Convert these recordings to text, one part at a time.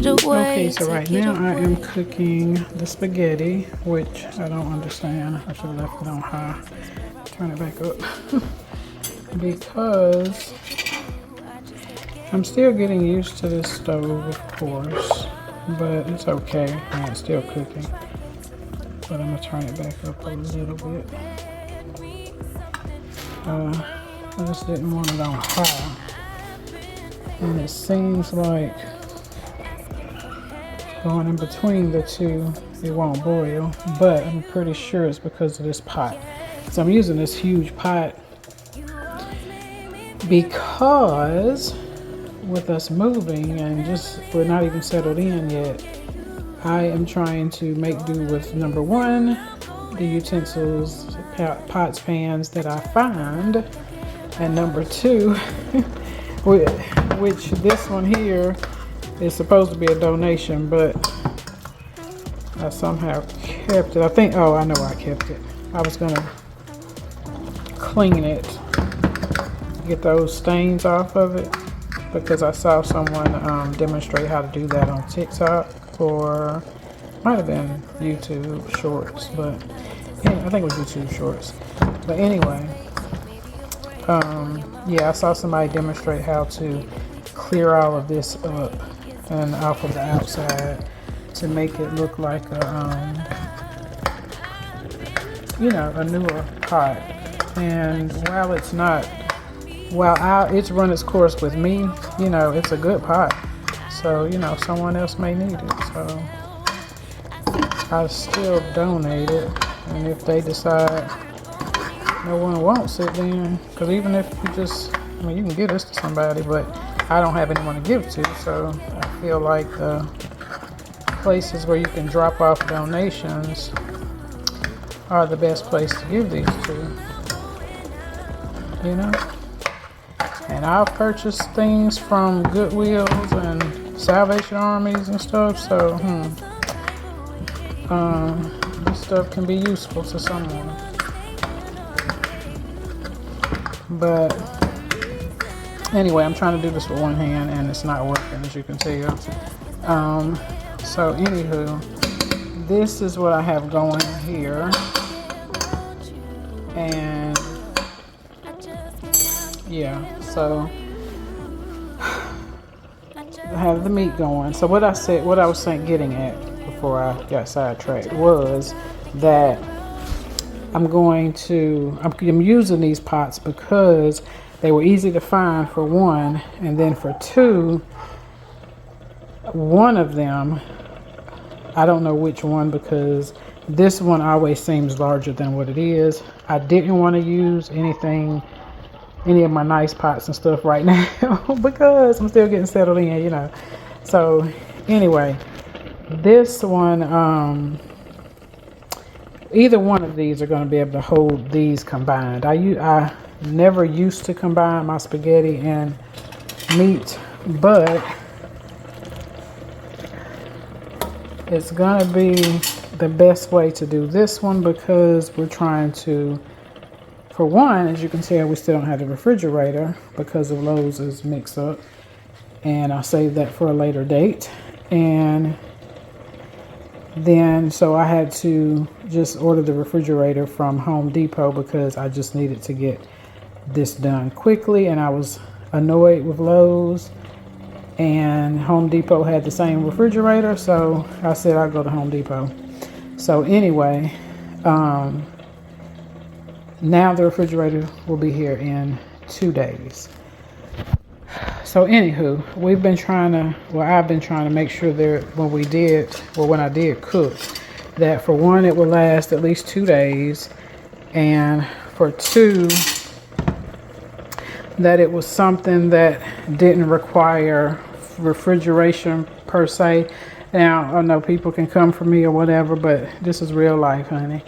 Okay, so right now I am cooking the spaghetti, which I don't understand. I should have left it on high. Turn it back up. Because I'm still getting used to this stove, of course, but it's okay. And it's still cooking. But I'm gonna turn it back up a little bit. I just didn't want it on high. And it seems like going in between the two, it won't boil, but I'm pretty sure it's because of this pot. So I'm using this huge pot because with us moving and just we're not even settled in yet, I am trying to make do with number one, the utensils, pots, pans that I find, and number two, which this one here is supposed to be a donation, but I somehow kept it. I think, oh, I know why I kept it. I was gonna clean it, get those stains off of it, because I saw someone demonstrate how to do that on TikTok, or might have been YouTube Shorts, but yeah, I think it was YouTube Shorts. But anyway, yeah, I saw somebody demonstrate how to clear all of this up and off of the outside to make it look like a, you know, a newer pot. And while it's not, it's run its course with me, you know, it's a good pot. So, you know, someone else may need it. So I still donate it. And if they decide no one wants it, then, because even if you just, I mean, you can give this to somebody, but I don't have anyone to give to, so I feel like the places where you can drop off donations are the best place to give these to, you know? And I've purchased things from Goodwills and Salvation Armies and stuff, so this stuff can be useful to someone. But anyway, I'm trying to do this with one hand and it's not working, as you can tell. So anywho, this is what I have going here. And yeah, so I have the meat going. So what I was saying, getting at before I got sidetracked, was that I'm using these pots because they were easy to find, for one, and then for two, one of them, I don't know which one, because this one always seems larger than what it is. I didn't want to use any of my nice pots and stuff right now because I'm still getting settled in, you know. So anyway, this one, either one of these are going to be able to hold these combined. I never used to combine my spaghetti and meat, but it's going to be the best way to do this one because we're trying to, for one, as you can tell, we still don't have the refrigerator because of Lowe's mix up, and I'll save that for a later date. And then so I had to just order the refrigerator from Home Depot because I just needed to get this done quickly, and I was annoyed with Lowe's, and Home Depot had the same refrigerator, so I said I'd go to Home Depot. So anyway, now the refrigerator will be here in 2 days. So anywho, I've been trying to make sure that when I did cook, that for one, it would last at least 2 days, and for two, that it was something that didn't require refrigeration per se. Now, I know people can come for me or whatever, but this is real life, honey.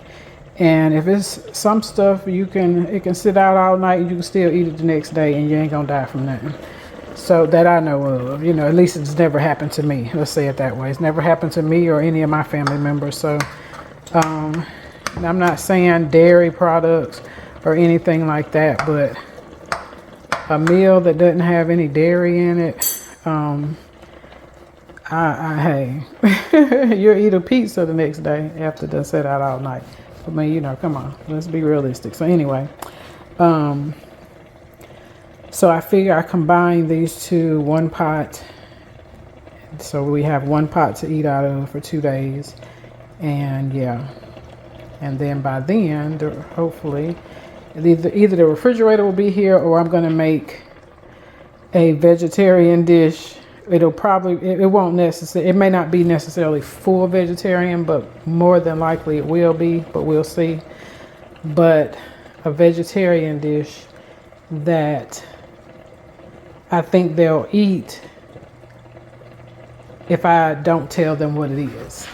And if it's some stuff, it can sit out all night and you can still eat it the next day and you ain't gonna die from nothing. So that I know of, you know, at least it's never happened to me. Let's say it that way. It's never happened to me or any of my family members. So I'm not saying dairy products or anything like that, but a meal that doesn't have any dairy in it, Hey, you'll eat a pizza the next day after they set out all night. I mean, you know, come on, let's be realistic. So anyway, so I figure I combine these two, one pot. So we have one pot to eat out of for 2 days. And yeah, and then by then, hopefully, either the refrigerator will be here or I'm going to make a vegetarian dish. It'll probably, it won't necessarily, it may not be necessarily full vegetarian, but more than likely it will be, but we'll see. But a vegetarian dish that I think they'll eat if I don't tell them what it is.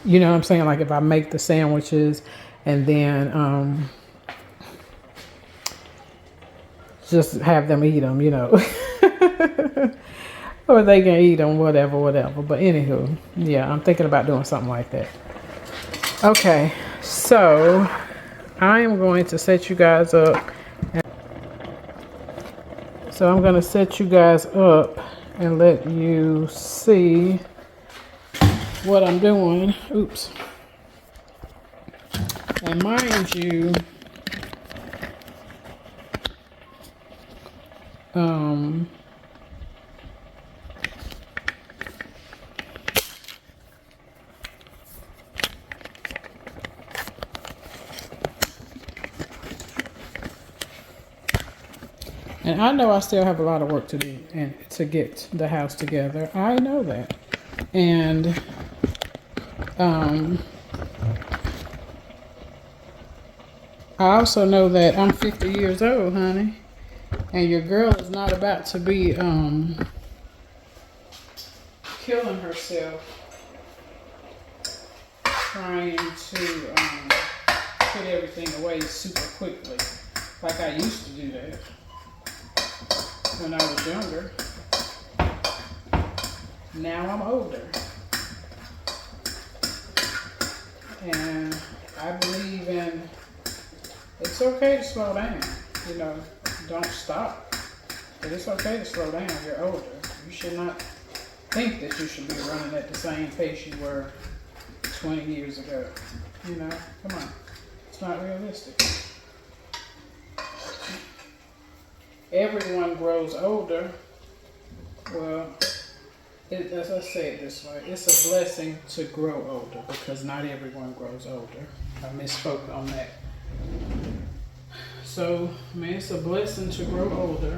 You know what I'm saying? Like if I make the sandwiches and then just have them eat them, you know. Or they can eat them, whatever. But anywho, yeah, I'm thinking about doing something like that. Okay, so I am going to set you guys up. So I'm going to set you guys up and let you see what I'm doing. Oops. And mind you, and I know I still have a lot of work to do and to get the house together. I know that. And I also know that I'm 50 years old, honey. And your girl is not about to be killing herself trying to put everything away super quickly. Like I used to do that when I was younger. Now I'm older. And I believe in, it's okay to slow down, you know, don't stop. But it's okay to slow down, you're older. You should not think that you should be running at the same pace you were 20 years ago. You know, come on, it's not realistic. Everyone grows older. Well, as I say it this way, it's a blessing to grow older because not everyone grows older. I misspoke on that. So, man, it's a blessing to grow older.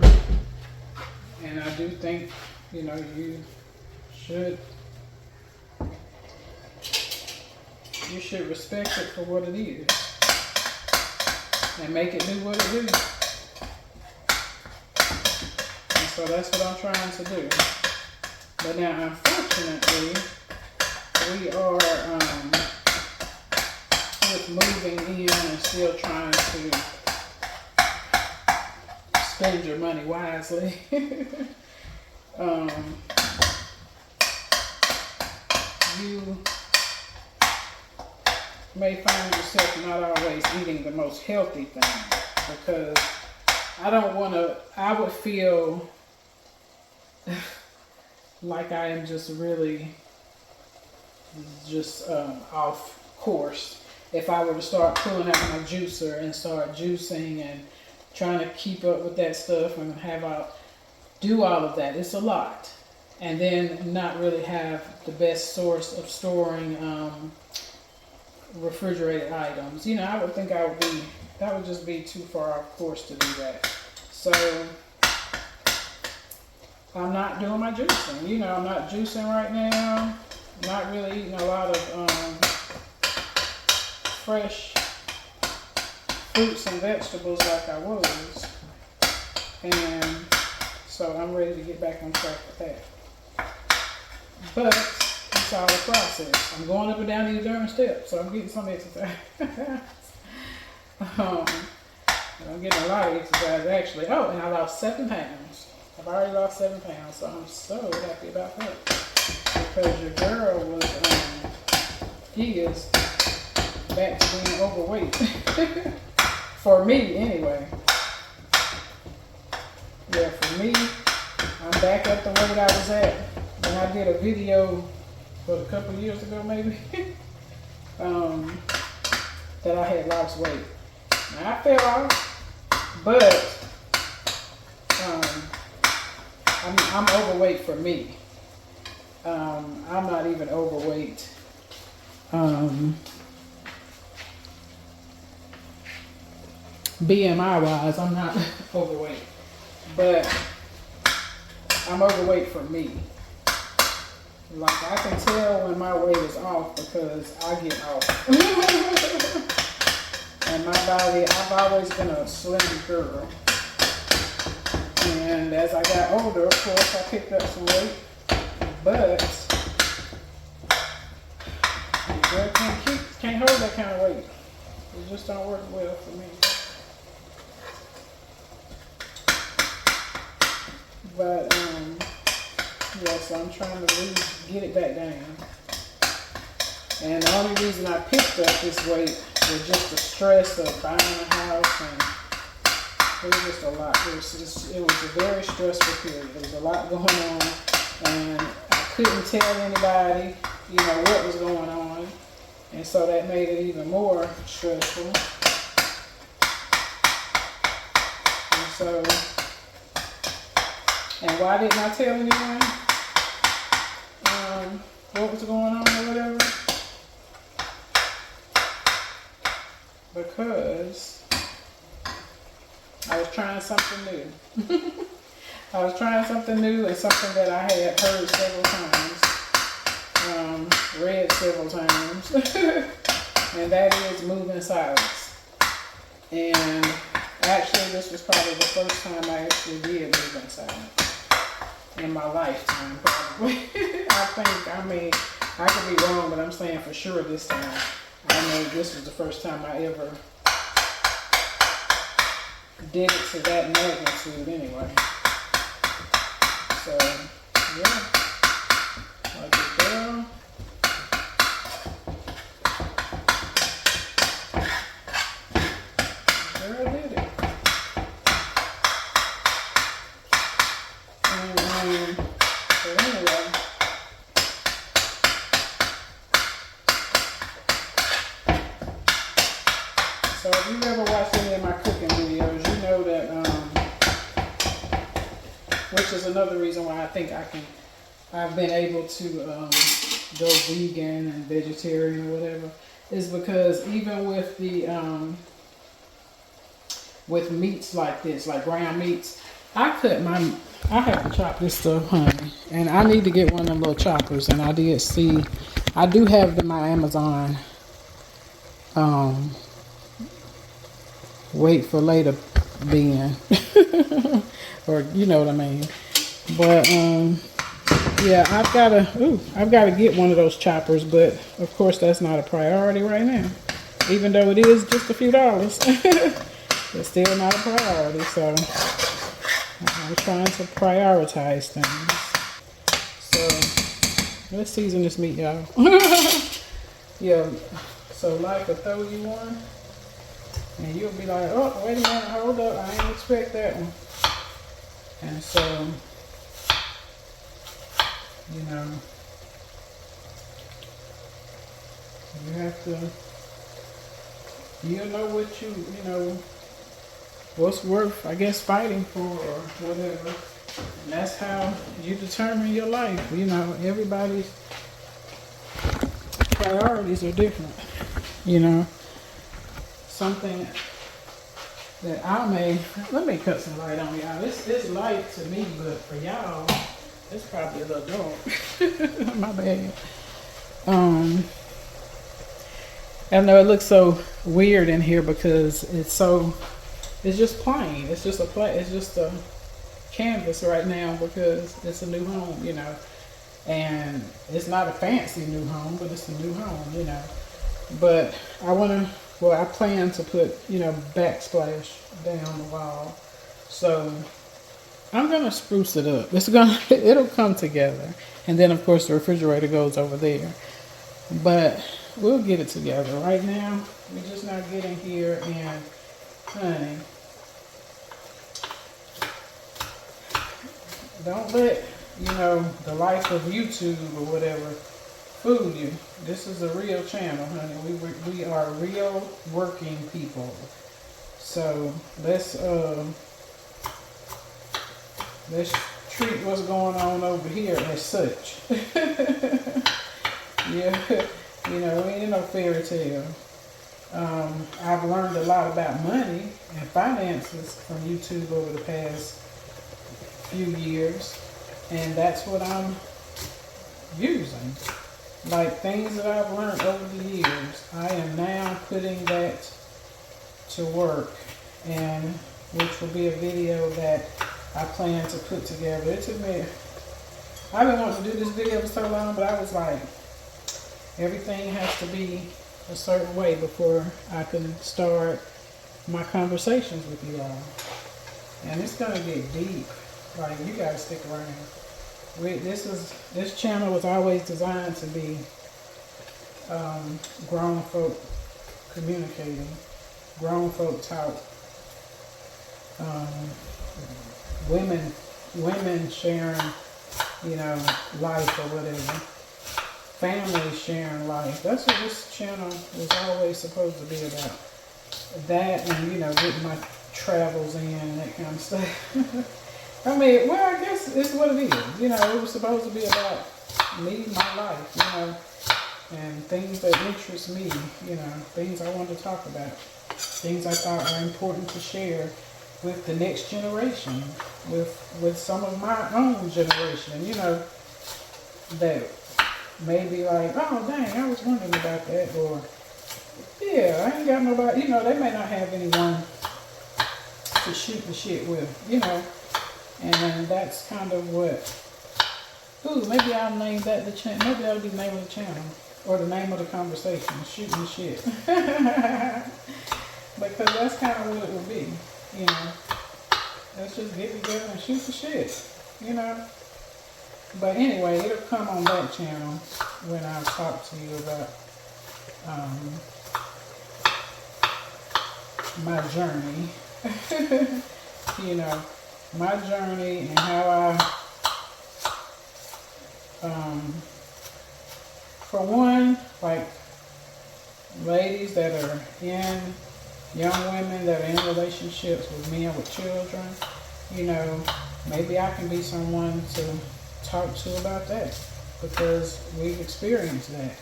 And I do think, you know, you should respect it for what it is. And make it do what it do. And so that's what I'm trying to do. But now, unfortunately, we are with moving in and still trying to spend your money wisely. You may find yourself not always eating the most healthy thing because I would feel like I am just really off course if I were to start pulling out my juicer and start juicing and trying to keep up with that stuff and do all of that. It's a lot. And then not really have the best source of storing refrigerated items. You know, I would think that would just be too far off course to do that. So I'm not doing my juicing. You know, I'm not juicing right now. I'm not really eating a lot of fresh fruits and vegetables like I was. And so I'm ready to get back on track with that. But it's all a process. I'm going up and down these darn steps, so I'm getting some exercise. I'm getting a lot of exercise actually. Oh, and I lost 7 pounds. I've already lost 7 pounds, so I'm so happy about that. Because your girl is back to being overweight. For me, anyway. Yeah, for me, I'm back at the weight I was at And I did a video a couple years ago maybe that I had lost weight. Now I fell off, but I'm overweight for me. I'm not even overweight. BMI wise, I'm not overweight, but I'm overweight for me. Like I can tell when my weight is off because I get off. And my body, I've always been a slim girl. And as I got older, of course, I picked up some weight. But your girl can't hold that kind of weight. It just don't work well for me. But yeah, so I'm trying to get it back down. And the only reason I picked up this weight was just the stress of buying a house, and it was just a lot. It was a very stressful period. There was a lot going on, and I couldn't tell anybody, you know, what was going on, and so that made it even more stressful. And so, and why didn't I tell anyone what was going on or whatever? Because I was trying something new. I was trying something new and something that I had heard several times, read several times, and that is move in silence. And actually, this was probably the first time I actually did move in silence in my lifetime, probably. I mean, I could be wrong, but I'm saying for sure this time. I know this was the first time I ever did it to that magnitude anyway. So, yeah. Like a girl. Girl did it. And, so anyway. So if you've ever watched any of my cooking videos, you know that, which is another reason why I think I've been able to go vegan and vegetarian or whatever, is because even with the, with meats like this, like ground meats, I have to chop this stuff, honey, and I need to get one of them little choppers, and I do have my Amazon, wait for later being or you know what I mean. But yeah, I've got to get one of those choppers, but of course that's not a priority right now, even though it is just a few dollars. It's still not a priority, so I'm trying to prioritize things. So let's season this meat, y'all. Yeah, so like to throw you one. And you'll be like, oh, wait a minute, hold up, I didn't expect that one. And so, you know, you have to, you know what you know, what's worth, I guess, fighting for or whatever. And that's how you determine your life. You know, everybody's priorities are different, you know. Something that let me cut some light on y'all. It's light to me, but for y'all, it's probably a little dark. My bad. I know it looks so weird in here because it's just plain. It's just a canvas right now because it's a new home, you know. And it's not a fancy new home, but it's a new home, you know. But I plan to put, you know, backsplash down the wall. So I'm going to spruce it up. It'll come together. And then, of course, the refrigerator goes over there. But we'll get it together. Right now, we're just not getting here. And, honey, don't let the life of YouTube or whatever fool you. This is a real channel, honey. We are real working people. So let's treat what's going on over here as such. Yeah, we ain't no fairy tale. I've learned a lot about money and finances from YouTube over the past few years, and that's what I'm using. Like things that I've learned over the years, I am now putting that to work, and which will be a video that I plan to put together. It took me, I've been wanting to do this video for so long, but I was like, everything has to be a certain way before I can start my conversations with you all. And it's gonna get deep. Like, you gotta stick around. This channel was always designed to be grown folk communicating, grown folk talk, women sharing, life or whatever. Family sharing life. That's what this channel was always supposed to be about. That and, getting my travels in and that kind of stuff. I mean, well, I guess it's what it is. It was supposed to be about me, my life, and things that interest me, things I wanted to talk about, things I thought were important to share with the next generation, with some of my own generation, that maybe like, oh dang, I was wondering about that, or yeah, I ain't got nobody, they may not have anyone to shoot the shit with, and that's kind of what, maybe I'll name that the channel, maybe that'll be the name of the channel, or the name of the conversation, shooting the shit, because that's kind of what it would be, let's just get together and shoot the shit, But anyway, it'll come on that channel when I talk to you about my journey. My journey and how for one, like ladies that are young women that are in relationships with men with children, maybe I can be someone to talk to about that, because we've experienced that,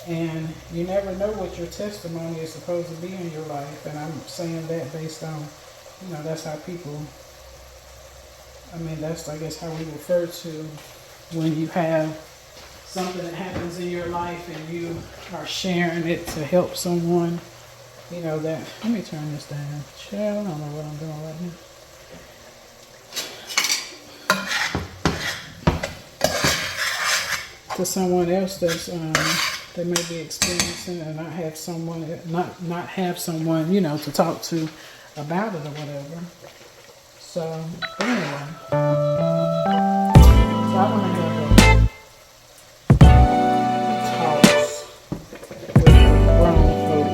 and you never know what your testimony is supposed to be in your life. And I'm saying that based on, that's how people, that's, I guess, how we refer to when you have something that happens in your life and you are sharing it to help someone, that, let me turn this down. Child, I don't know what I'm doing right now. To someone else that's they may be experiencing and not have someone to talk to about it or whatever. So anyway, so I want to have talks with grown folk,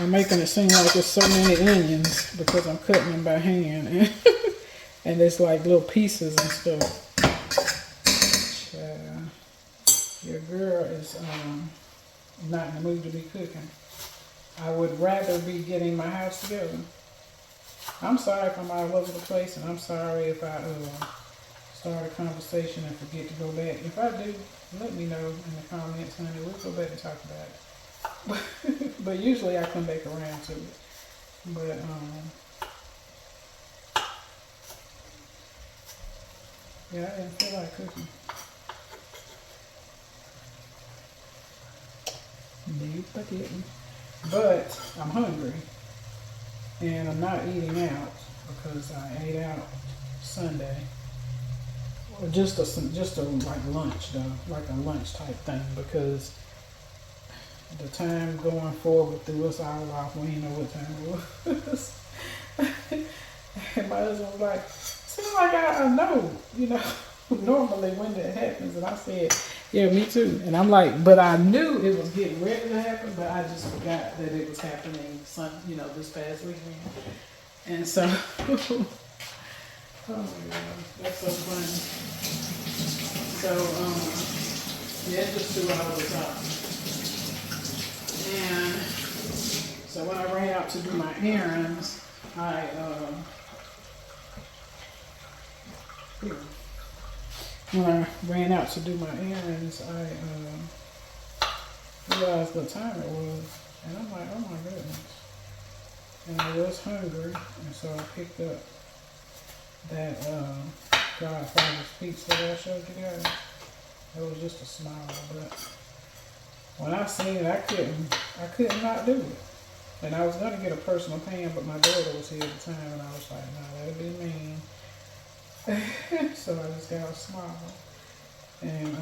I'm making it seem like there's so many onions because I'm cutting them by hand. And it's like little pieces and stuff. Your girl is not in the mood to be cooking. I would rather be getting my house together. I'm sorry if I'm all over the place, and I'm sorry if I start a conversation and forget to go back. If I do, let me know in the comments, honey. We'll go back and talk about it. But usually I come back around to it. But yeah, I didn't feel like cooking. Nope, I didn't. But I'm hungry, and I'm not eating out because I ate out Sunday. Or just a like lunch though, like a lunch type thing, because the time going forward threw us all off. We didn't know what time it was. And my husband was like, "Seems like I know, normally when that happens." And I said, "Yeah, me too." And I'm like, but I knew it was getting ready to happen, but I just forgot that it was happening this past weekend. And so, oh my God, that's so funny. So, yeah, it just threw all the time. And so when I ran out to do my errands, when I ran out to do my errands, I realized what time it was, and I'm like, oh my goodness. And I was hungry, and so I picked up that Godfather's pizza that I showed you guys. It was just a smile, but when I seen it, I couldn't not do it. And I was gonna get a personal pan, but my daughter was here at the time, and I was like, nah, that'd be mean. So I just got a smile. And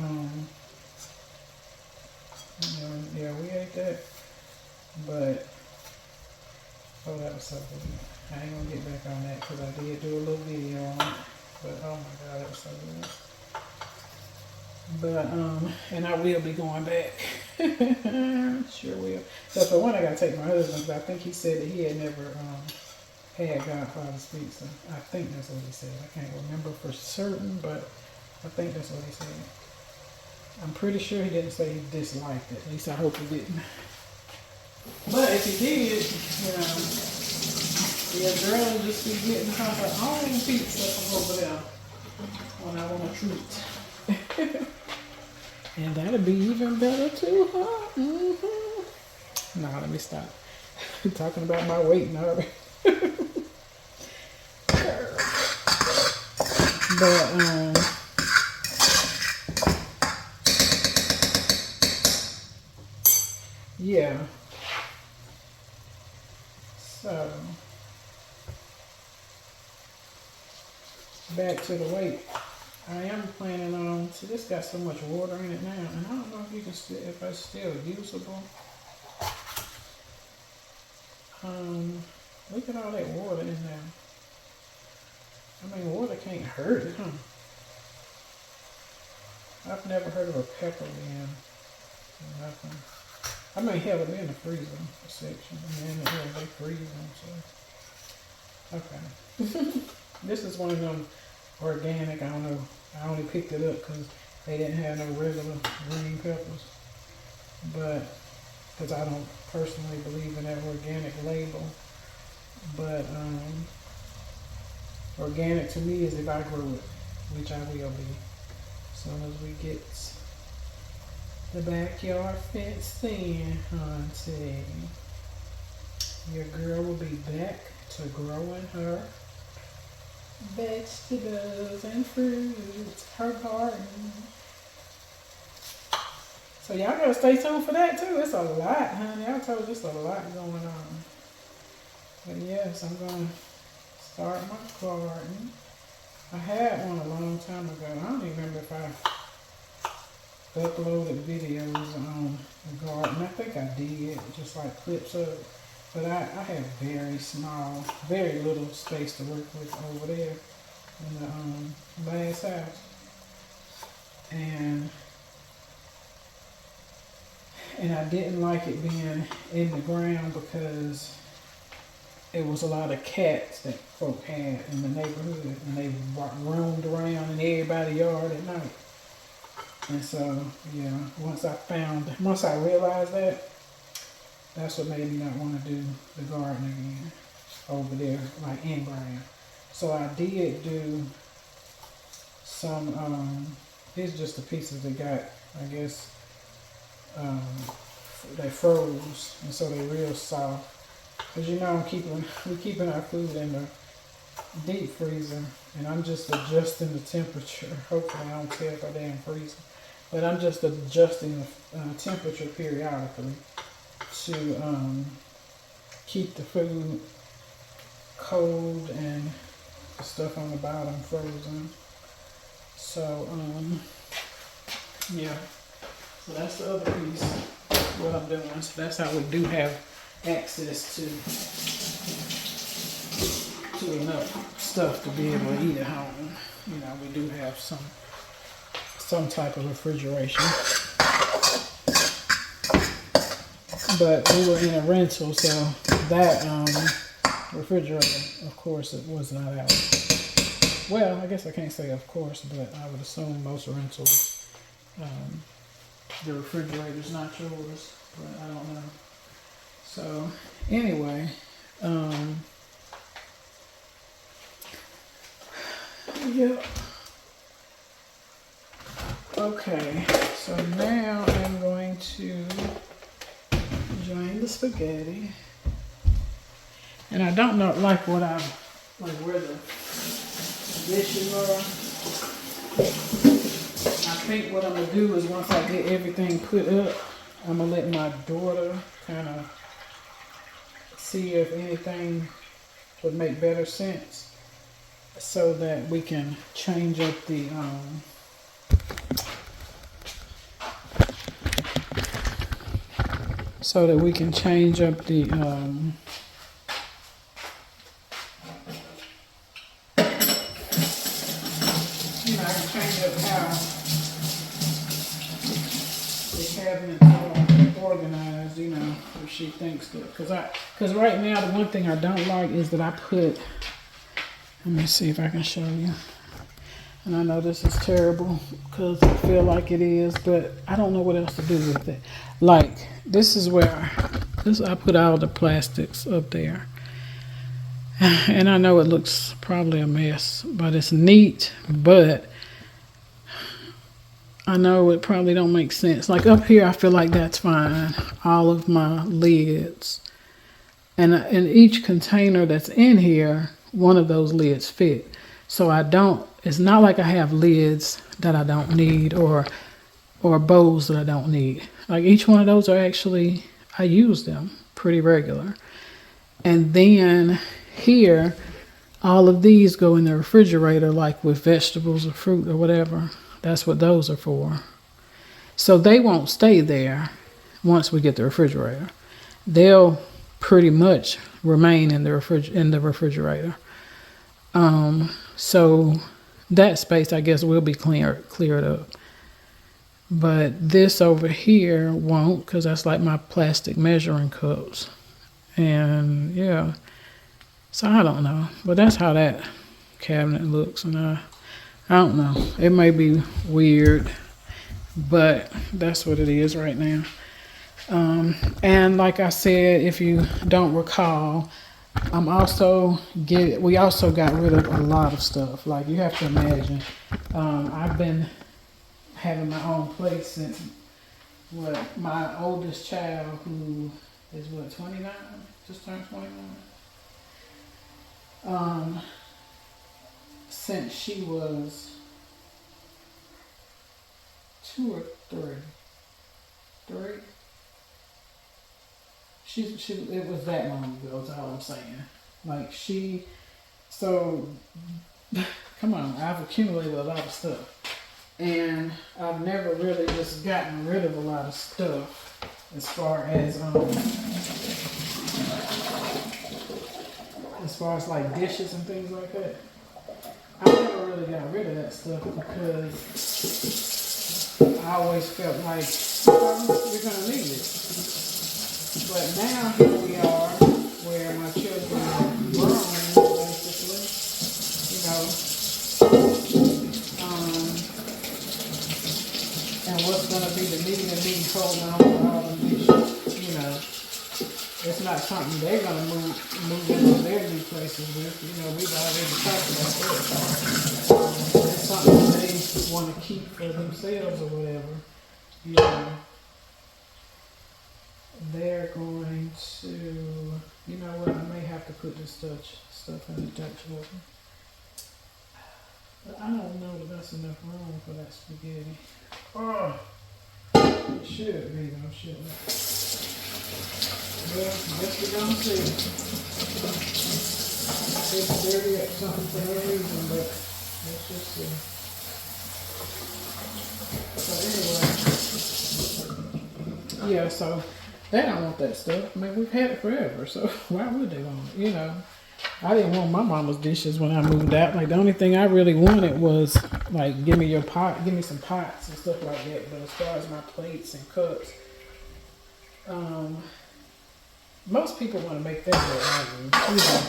yeah, we ate that. But oh, that was so good. I ain't gonna get back on that because I did do a little video on it. But oh my God, that was so good. But and I will be going back. Sure will. So for one, I gotta take my husband, because I think he said that he had never had Godfather's pizza. I think that's what he said. I can't remember for certain, but I think that's what he said. I'm pretty sure he didn't say he disliked it. At least I hope he didn't. But if he did, your girl will just be getting her own pizza from over there when I want a treat. And that'll be even better too, huh? Mm-hmm. Nah, let me stop talking about my weight and all that. But yeah. So back to the weight. I am planning on. See, this got so much water in it now, and I don't know if you can still, if it's still usable. Look at all that water in there. I mean, water can't hurt it, huh? I've never heard of a pepper being nothing. I mean, hell, they're in the freezer section, and then they freeze them, so. Okay. This is one of them organic, I don't know. I only picked it up because they didn't have no regular green peppers. But, because I don't personally believe in that organic label. But, organic to me is if I grow it, which I will be. As soon as we get the backyard fenced in, hunty, your girl will be back to growing her vegetables and fruits, her garden. So y'all gotta stay tuned for that too. It's a lot, honey. I told you it's a lot going on. But yes, I'm gonna start my garden. I had one a long time ago. I don't even remember if I uploaded videos on the garden. I think I did, just like clips of it. But I have very small, very little space to work with over there in the last house. And And I didn't like it being in the ground because it was a lot of cats that folk had in the neighborhood, and they roamed around in everybody's yard at night. And so, yeah, once I realized that, that's what made me not want to do the garden again over there, like in ground. So I did do some, these are just the pieces that got, I guess, they froze, and so they're real soft. As you know, we're keeping our food in the deep freezer, and I'm just adjusting the temperature. Hopefully I don't tear my damn freezer. But I'm just adjusting the temperature periodically to keep the food cold and the stuff on the bottom frozen. So, yeah. So that's the other piece, what I'm doing. So that's how we do have access to enough stuff to be able to eat at home. You know, we do have some type of refrigeration. But we were in a rental, so that refrigerator, of course, it was not ours. Well, I guess I can't say of course, but I would assume most rentals, the refrigerator's not yours, but I don't know. So anyway, yeah. Okay, so now I'm going to drain the spaghetti. And I don't know like where the dishes are. I think what I'm gonna do is once I get everything put up, I'm gonna let my daughter kind of see if anything would make better sense so that we can change up the I can change up how the cabinets are organized, you know, if she thinks that. Because right now, the one thing I don't like is that I put, let me see if I can show you. And I know this is terrible because I feel like it is, but I don't know what else to do with it. Like, this is where I put all the plastics up there. And I know it looks probably a mess, but it's neat, but I know it probably don't make sense. Like up here, I feel like that's fine. All of my lids. And in each container that's in here, one of those lids fit. So it's not like I have lids that I don't need or bowls that I don't need. Like each one of those are actually, I use them pretty regular. And then here, all of these go in the refrigerator, like with vegetables or fruit or whatever. That's what those are for. So they won't stay there once we get the refrigerator. They'll pretty much remain in the refrigerator. So that space, I guess, will be cleared up. But this over here won't, because that's like my plastic measuring cups. And yeah, so I don't know. But that's how that cabinet looks. And I don't know. It may be weird, but that's what it is right now. And like I said, if you don't recall, we also got rid of a lot of stuff. Like you have to imagine, I've been having my own place since my oldest child, who is 29, just turned 21. Since she was 2 or 3. It was that long ago, is all I'm saying. Like come on, I've accumulated a lot of stuff. And I've never really just gotten rid of a lot of stuff as far as like dishes and things like that. I never really got rid of that stuff because I always felt like, we're gonna need it. But now here we are, where my children are grown, basically. You know, and what's gonna be the need of me holding on to all the dishes, you know. It's not something they're gonna move into their new places with. You know, we've already talked about that. It's something they want to keep for themselves or whatever. You know, they're going to. You know what? I may have to put this stuff in the Dutch oven. But I don't know that that's enough room for that spaghetti. Oh, it should be though, shouldn't it? Well, guess we're gonna see. It's dirty at something for no reason, but let's just see. So anyway, yeah, so they don't want that stuff. I mean, we've had it forever, so why would they want it? You know, I didn't want my mama's dishes when I moved out. Like, the only thing I really wanted was, like, give me your pot, give me some pots and stuff like that. But as far as my plates and cups, most people want to make that their own, you know.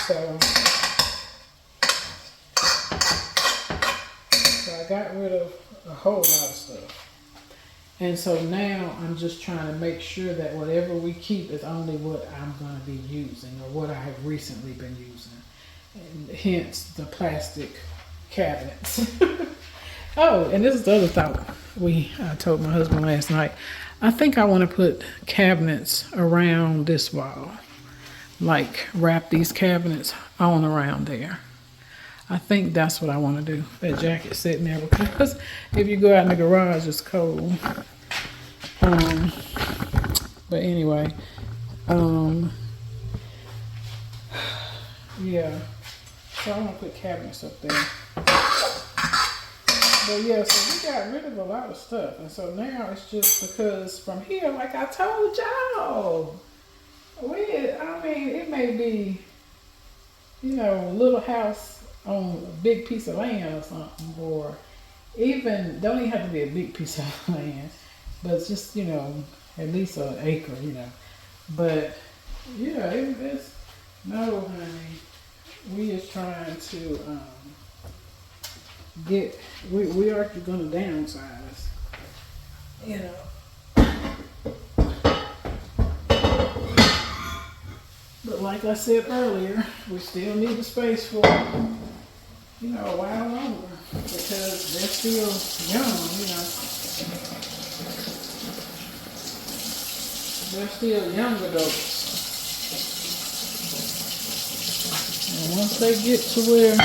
So I got rid of a whole lot of stuff. And so now I'm just trying to make sure that whatever we keep is only what I'm going to be using or what I have recently been using. And hence the plastic cabinets. Oh, and this is the other thought I told my husband last night. I think I want to put cabinets around this wall. Like, wrap these cabinets on around there. I think that's what I want to do. That jacket's sitting there because if you go out in the garage, it's cold. But anyway, yeah. So I want to put cabinets up there. But yeah, so we got rid of a lot of stuff. And so now it's just because from here, like I told y'all, I mean, it may be, you know, a little house on a big piece of land or something, or even, don't even have to be a big piece of land, but it's just, you know, at least an acre, you know. But yeah, it's, no, honey, we is trying to, we are going to downsize, you know. But like I said earlier, we still need the space for, you know, a while longer because they're still young, you know. They're still young adults. And once they get to where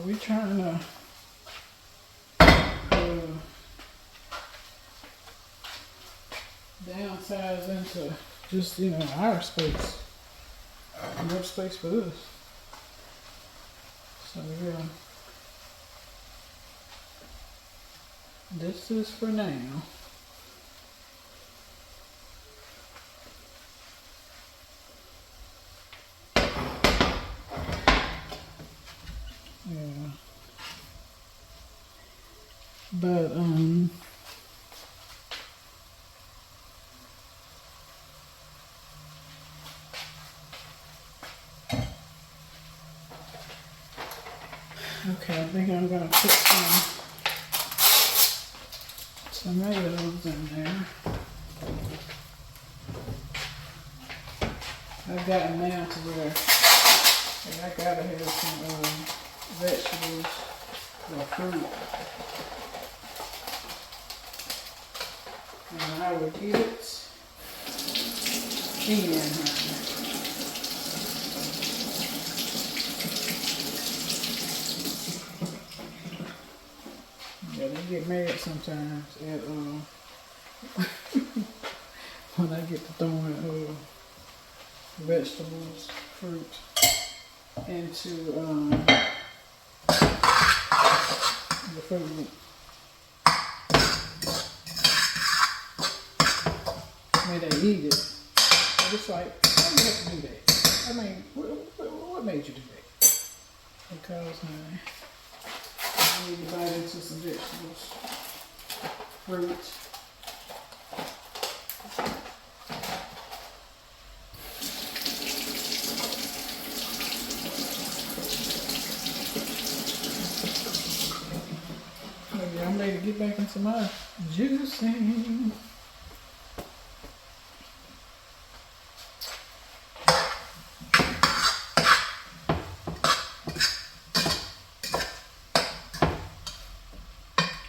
we're trying to downsize into just, you know, our space. Enough space for us. So yeah. This is for now. Yeah. But okay, I think I'm gonna put some tomatoes in there. I've gotten now to where I gotta have some vegetables or fruit. And I would eat it in. they get mad sometimes at when I get to throwing vegetables, fruit into the food. When they eat it, and it's like, why do you have to do that? I mean, what made you do that? Because, honey, I need to bite into some vegetables, fruit. Maybe I'm ready to get back into my juicing.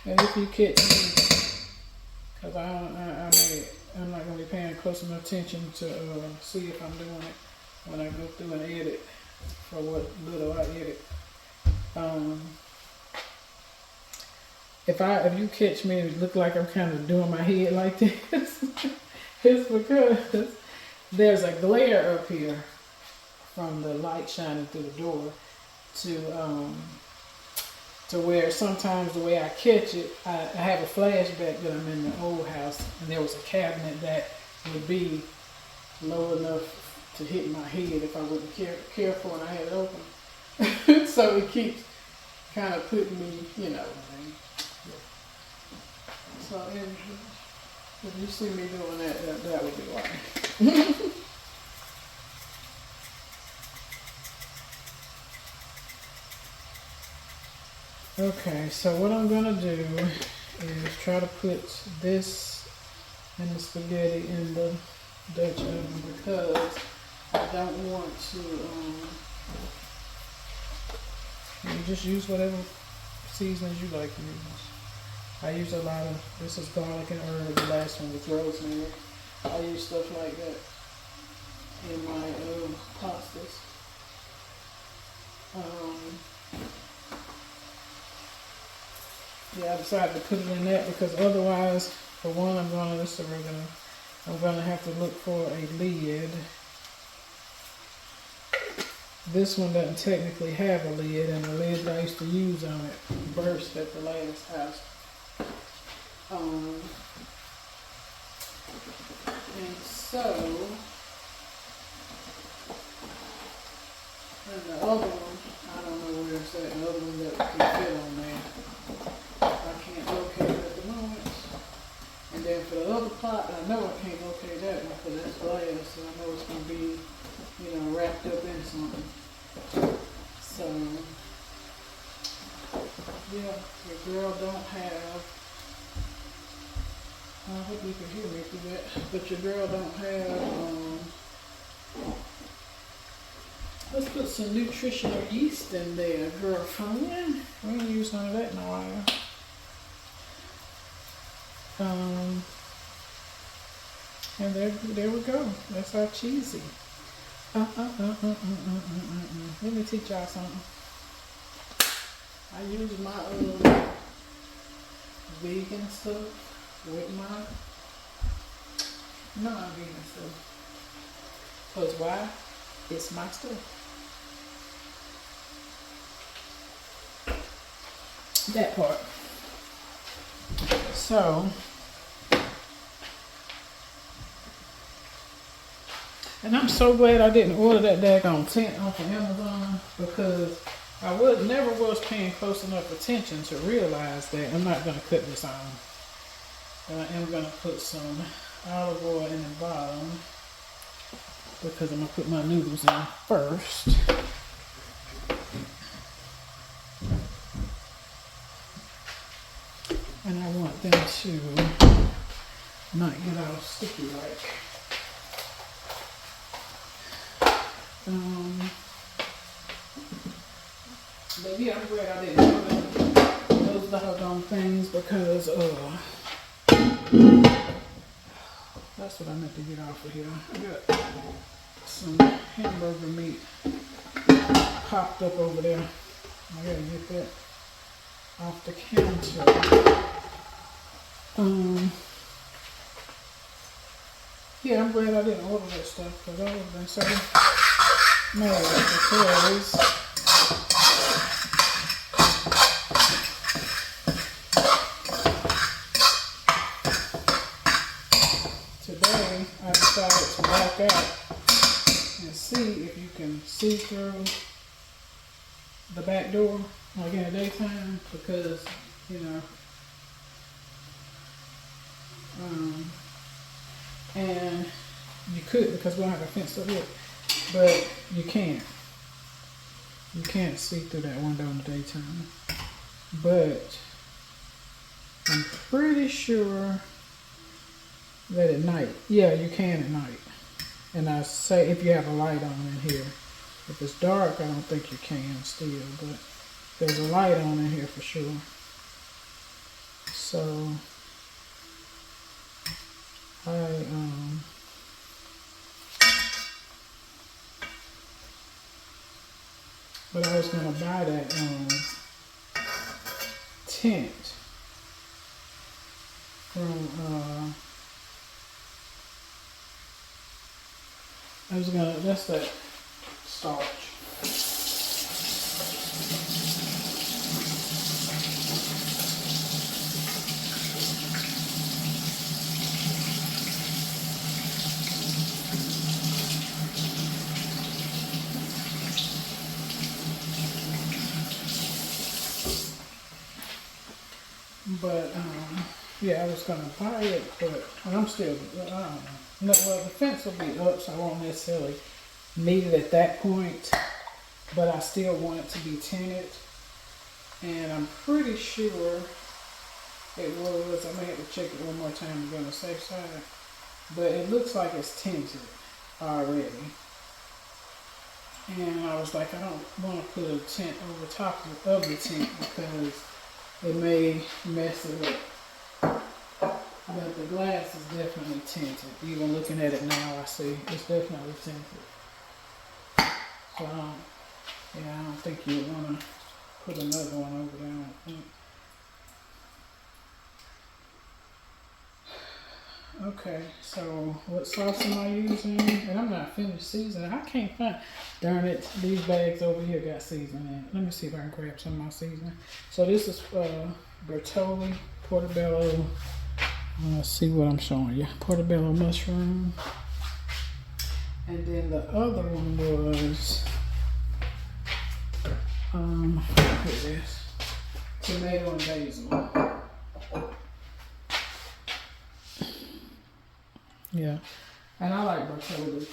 And if you catch me, because I'm not going to be paying close enough attention to see if I'm doing it when I go through and edit for what little I edit. If you catch me and it look like I'm kind of doing my head like this, it's because there's a glare up here from the light shining through the door to where sometimes the way I catch it, I have a flashback that I'm in the old house and there was a cabinet that would be low enough to hit my head if I wasn't careful and I had it open. So it keeps kind of putting me, you know. So if you see me doing that would be why. Okay, so what I'm gonna do is try to put this and the spaghetti in the Dutch oven because I don't want to, you just use whatever seasonings you like to use. I use a lot of, this is garlic and herb, the last one was rosemary. I use stuff like that in my pastas. Yeah, I decided to put it in that because otherwise, for one, I'm gonna have to look for a lid. This one doesn't technically have a lid, and the lid that I used to use on it burst at the last house. And so, and the other one, I don't know where it's at, the other one that can fit on there. I can't locate it at the moment. And then for the other pot, I know I can't locate that one because that's glass, so I know it's going to be, you know, wrapped up in something. So, yeah, your girl don't have, I hope you can hear me through that, but your girl don't have, let's put some nutritional yeast in there, girlfriend. We ain't used none of that in a while. And there we go. That's our cheesy. Let me teach y'all something. I use my vegan stuff with my non-vegan stuff. Because why? It's my stuff. That part. So, and I'm so glad I didn't order that daggone tent off of Amazon because I never was paying close enough attention to realize that I'm not going to cut this on. And I am going to put some olive oil in the bottom because I'm going to put my noodles in first. And I want them to not get all sticky like. But yeah, I'm glad I didn't do those doggone things because that's what I meant to get off of here. I got some hamburger meat popped up over there. I gotta get that off the counter. Yeah, I'm glad I didn't order that stuff because I would have been so mad because today I decided to walk out and see if you can see through the back door like in the daytime because, you know, and you could because we don't have a fence up here, but you can't. You can't see through that window in the daytime. But I'm pretty sure that at night, yeah, you can at night. And I say if you have a light on in here. If it's dark, I don't think you can still, but there's a light on in here for sure. So but I was gonna buy that tent from that's that starch. But yeah, I was gonna buy it, but I'm still, I don't know. No, well, the fence will be up, so I won't necessarily need it at that point. But I still want it to be tinted, and I'm pretty sure it was. I may have to check it one more time to be on the safe side, but it looks like it's tinted already. And I was like, I don't want to put a tint over top of the tent because it may mess it up. But the glass is definitely tinted. Even looking at it now, I see it's definitely tinted. So, yeah, I don't think you would want to put another one over there, I don't think. Okay, so what sauce am I using? And I'm not finished seasoning. I can't find, darn it, these bags over here got seasoning in it. Let me see if I can grab some of my seasoning. So this is Bertolli, Portobello. Let's see what I'm showing you. Portobello mushroom. And then the other one was, here it is, tomato and basil. Yeah, and I like Bertolli.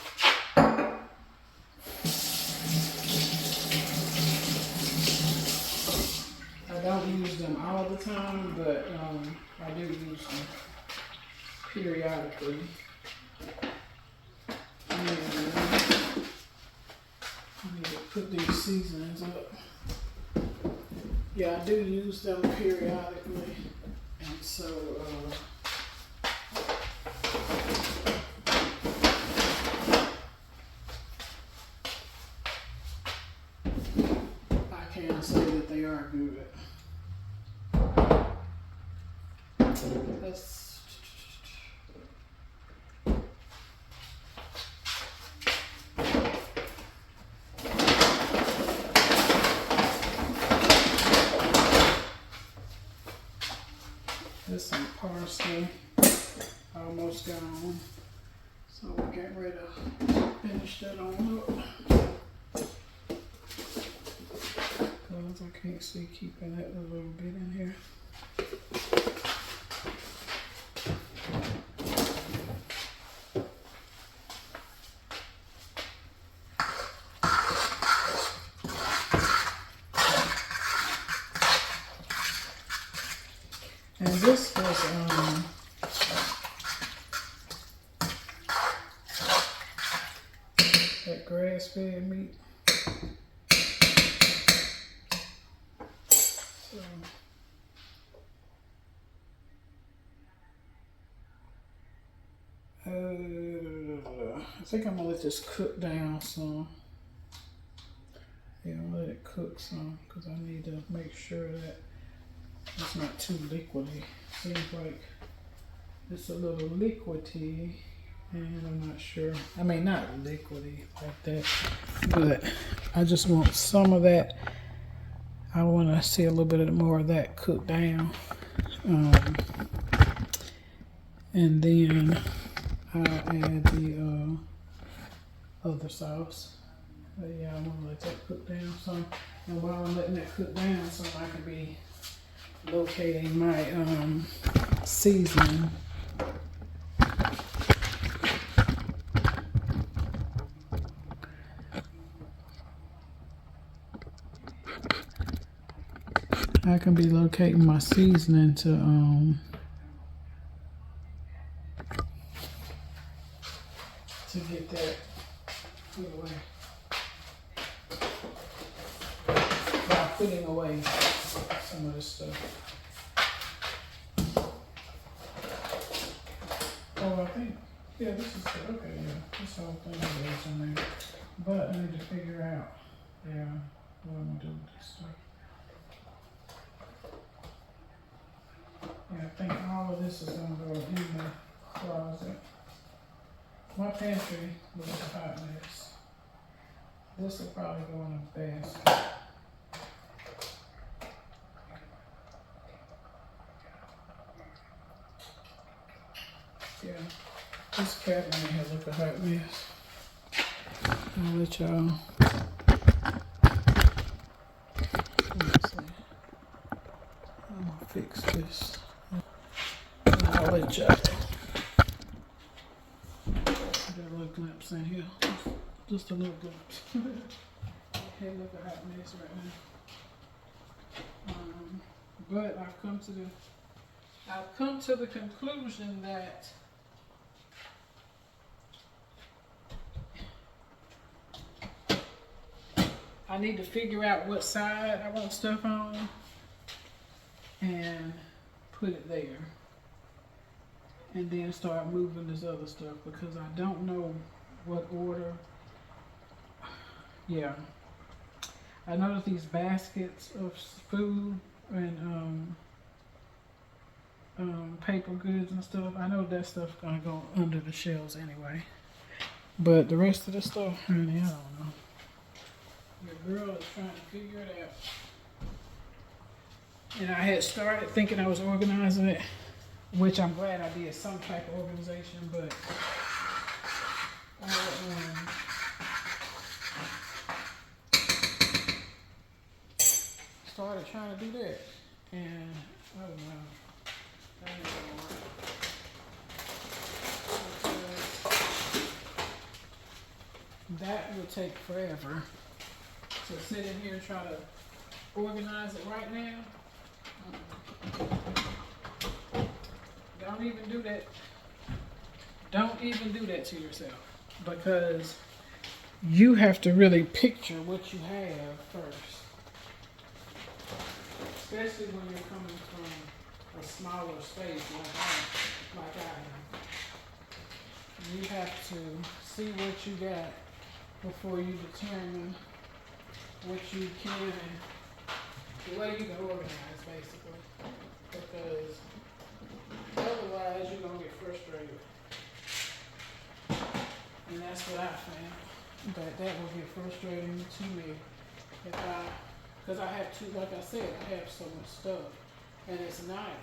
I don't use them all the time, but I do use them periodically. And I need to put these seasonings up. Yeah, I do use them periodically, and so I can say that they are good. Let's There's some parsley, almost gone. So we'll get ready to finish that on up. Because I can't see keeping that a little bit in here. And this was that grass-fed meat. So I think I'm gonna let this cook down some. Yeah, I'm gonna let it cook some because I need to make sure that It's not too liquidy. Seems like it's a little liquidy, and I'm not sure. I mean, not liquidy like that, but I just want some of that. I want to see a little bit more of that cooked down. And then I'll add the other sauce. But yeah, I'm gonna let that cook down some. And while I'm letting that cook down, so I can be locating my seasoning. I can be locating my seasoning to get that put away. By putting away some of this stuff. Oh, I think, yeah, this is good. Okay, yeah, this whole thing is in there. But I need to figure out, yeah, what I'm gonna do with this stuff. Yeah, I think all of this is gonna go in the closet. My pantry was a hot mess. This will probably go in a basket. Yeah, this cabinet has look a hot mess. I'll let y'all. Let's see. I'm gonna fix this. I'll let y'all. Got a little glimpse in here. Just a little glimpse. Hey, look a hot mess right now. But I've come to the conclusion that I need to figure out what side I want stuff on and put it there. And then start moving this other stuff because I don't know what order. Yeah. I noticed these baskets of food and paper goods and stuff. I know that stuff gonna go under the shelves anyway. But the rest of the stuff, honey, I don't know. Your girl is trying to figure it out. And I had started thinking I was organizing it, which I'm glad I did, some type of organization, but I started trying to do that, and I don't know. That ain't gonna work. Because that would take forever to sit in here and try to organize it right now. Don't even do that. Don't even do that to yourself, because you have to really picture what you have first. Especially when you're coming from a smaller space like I am. You have to see what you got before you determine what you can and the way you can organize, basically. Because otherwise you're going to get frustrated. And that's what I found. That will get frustrating to me if because I have to, like I said, I have so much stuff. And it's not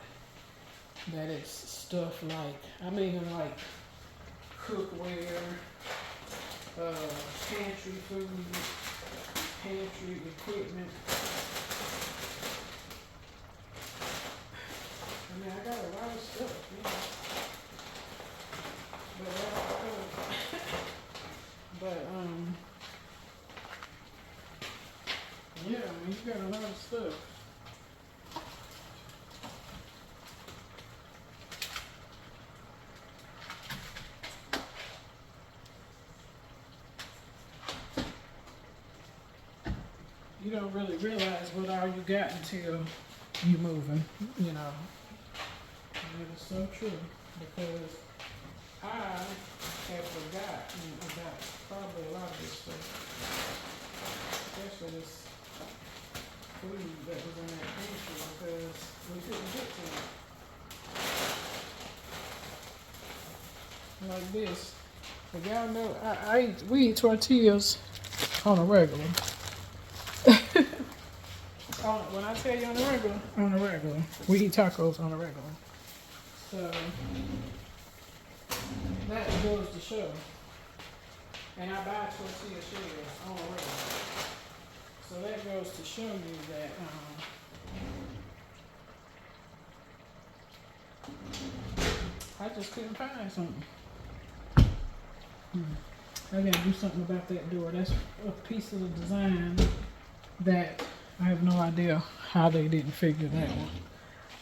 that it's stuff like, I mean like cookware, pantry food, pantry equipment. I mean, I got a lot of stuff, you know. But yeah, I mean, you got a lot of stuff. You don't really realize what all you got until you moving, you know. And it is so true, because I have forgotten about probably a lot of this stuff, especially this food that was in that pantry because we couldn't get to it. Like this. But y'all know, we eat tortillas on a regular. When I tell you on a regular. We eat tacos on a regular. So, that goes to show. And I buy tortilla shells on a regular. So that goes to show you that I just couldn't find something. I gotta do something about that door. That's a piece of the design that I have no idea how they didn't figure that one.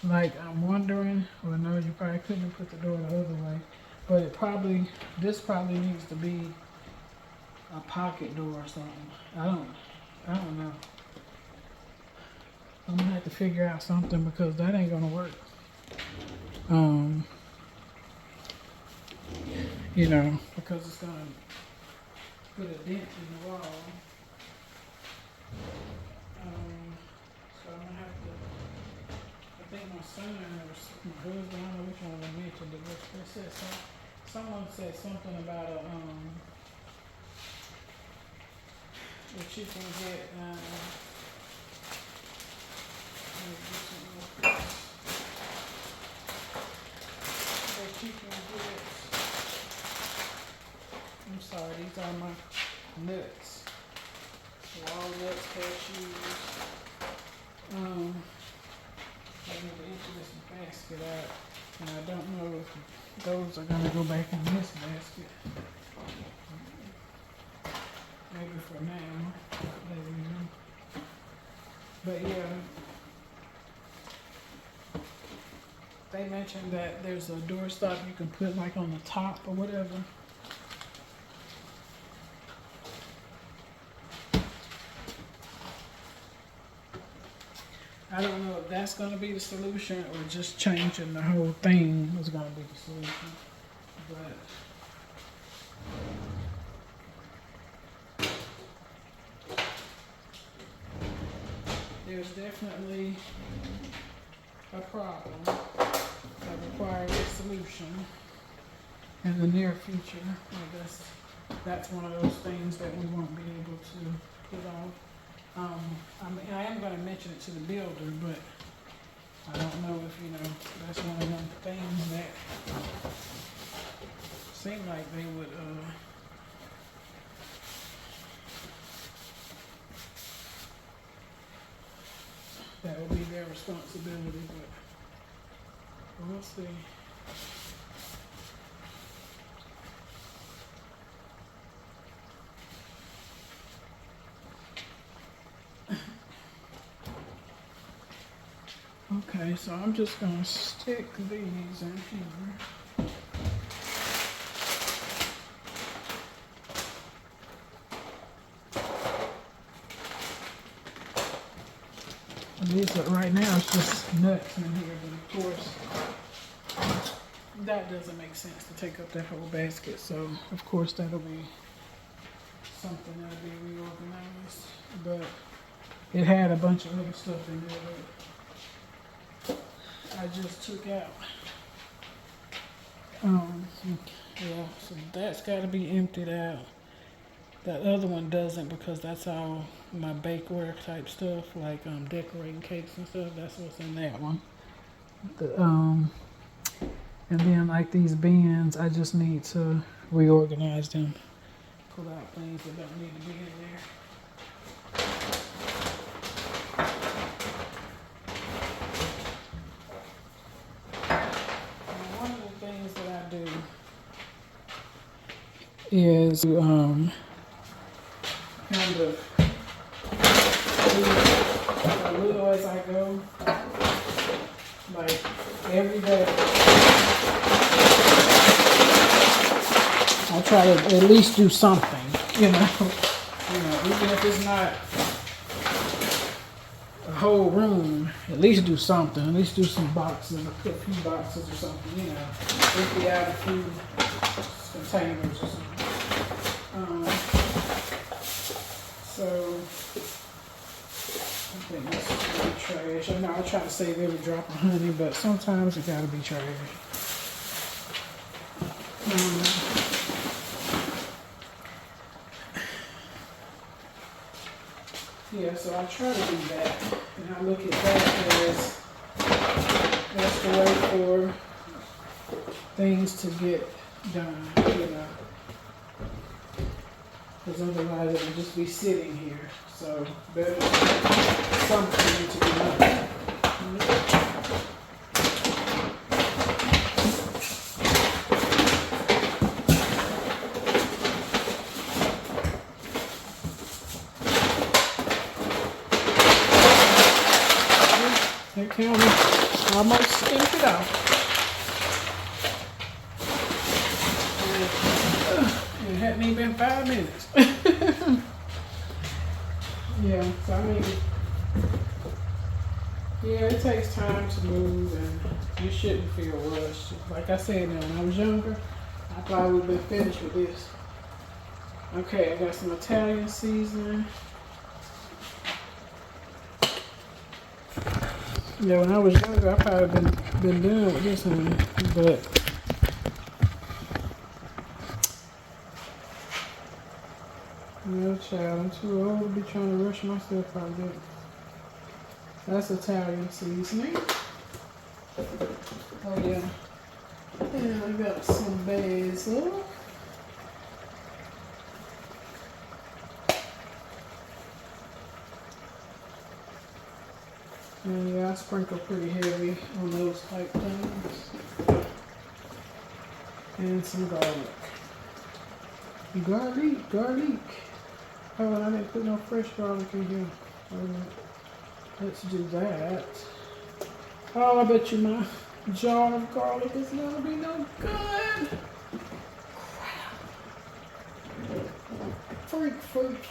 Like, I'm wondering, well, no, you probably couldn't have put the door the other way, but this probably needs to be a pocket door or something. I don't know. I'm gonna have to figure out something because that ain't gonna work. You know, because it's gonna put a dent in the wall. So I'm gonna have to, I think my son or my husband, I don't know which one of them mentioned it, but they said someone said something about that you can get, that you can get, I'm sorry, these are my nuts. Walnuts, cashews. I need to empty this basket out, and I don't know if those are gonna go back in this basket. Maybe for now, but yeah, they mentioned that there's a doorstop you can put like on the top or whatever. I don't know if that's going to be the solution or just changing the whole thing is going to be the solution. But there's definitely a problem that requires a solution in the near future. I guess that's one of those things that we won't be able to put off. I am going to mention it to the builder, but I don't know if, that's one of them things that seem like they would, that would be their responsibility, but we'll see. Okay, so I'm just going to stick these in here. These are, right now it's just nuts in here, but of course that doesn't make sense to take up that whole basket, so of course that'll be something that'll be reorganized, but it had a bunch of other stuff in there that I just took out. Yeah, so that's got to be emptied out. That other one doesn't because that's all my bakeware type stuff, like decorating cakes and stuff. That's what's in that one. And then like these bins, I just need to reorganize them. Pull out things that don't need to be in there. Is kind of a little as I go, like every day. I try to at least do something, even if it's not a whole room, at least do something. At least do some boxes, a few boxes or something, empty out a few containers or something. So I think this trash. I know I try to save every drop of honey, but sometimes it gotta be trash. Yeah, so I try to do that, and I look at that as that's the way for things to get done, you know. Because otherwise it would just be sitting here. So better something to be done. That counter almost emptied out. It hadn't even been 5 minutes. Yeah, so I mean, yeah, it takes time to move and you shouldn't feel rushed. Like I said, now, when I was younger, I probably would have been finished with this. Okay, I got some Italian seasoning. Yeah, when I was younger, I probably been done with this one, but no child, I'm too old to be trying to rush myself out of it. That's Italian seasoning. Oh yeah. And I got some basil. And yeah, I sprinkle pretty heavy on those type things. And some garlic. Garlic. Oh, and I didn't put no fresh garlic in here. Let's do that. Oh, I bet you my jar of garlic is gonna be no good. Freak. Freaking.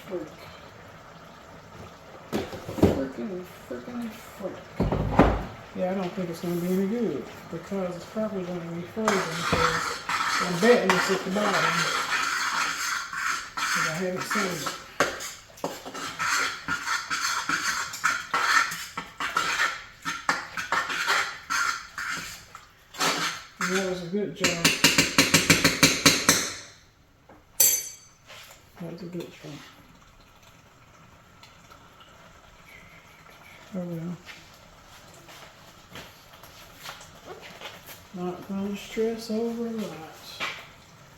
Yeah, I don't think it's gonna be any good because it's probably gonna be frozen because I'm betting it's at the bottom because I haven't seen it. And that was a good jar. That was a good jar. Oh well. Not gonna stress over a lot.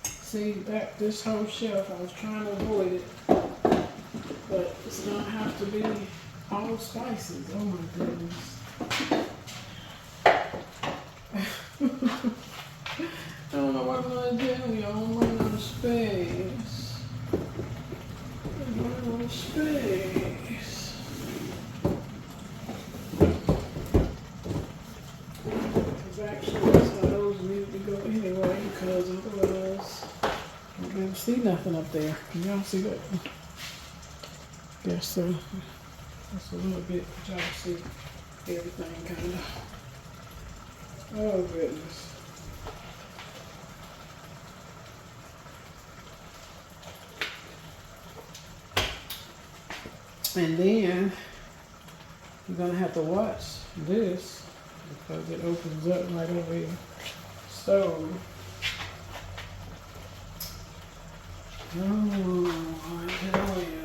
See, back this whole shelf, I was trying to avoid it, but it's gonna have to be all spices. Oh my goodness. I don't know what I'm gonna do, y'all. I'm running out of space. I'm running out of space. Actually, some of those need to go anyway because otherwise I won't be able to see nothing up there. Can y'all see that? Yes, so that's a little bit, but y'all see everything kind of. Oh goodness. And then you're gonna have to watch this because it opens up right over your stove. Oh, I tell you.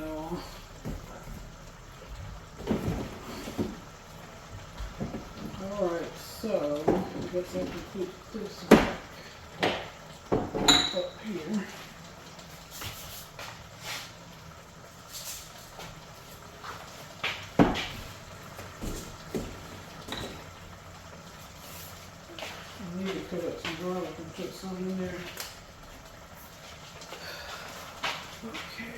Alright, so I guess I can put this back up here. I need to cut up some garlic and put some in there. Okay.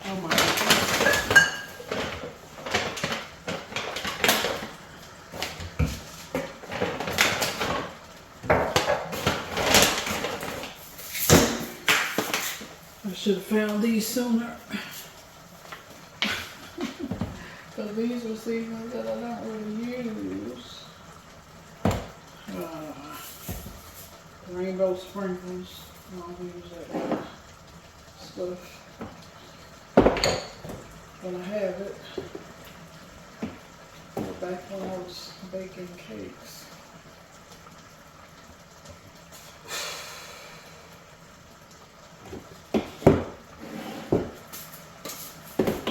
Oh my goodness. I should have found these sooner. Because these are seasonings that I don't really use. rainbow sprinkles. I'll use that stuff when I have it. Back when I was baking cakes.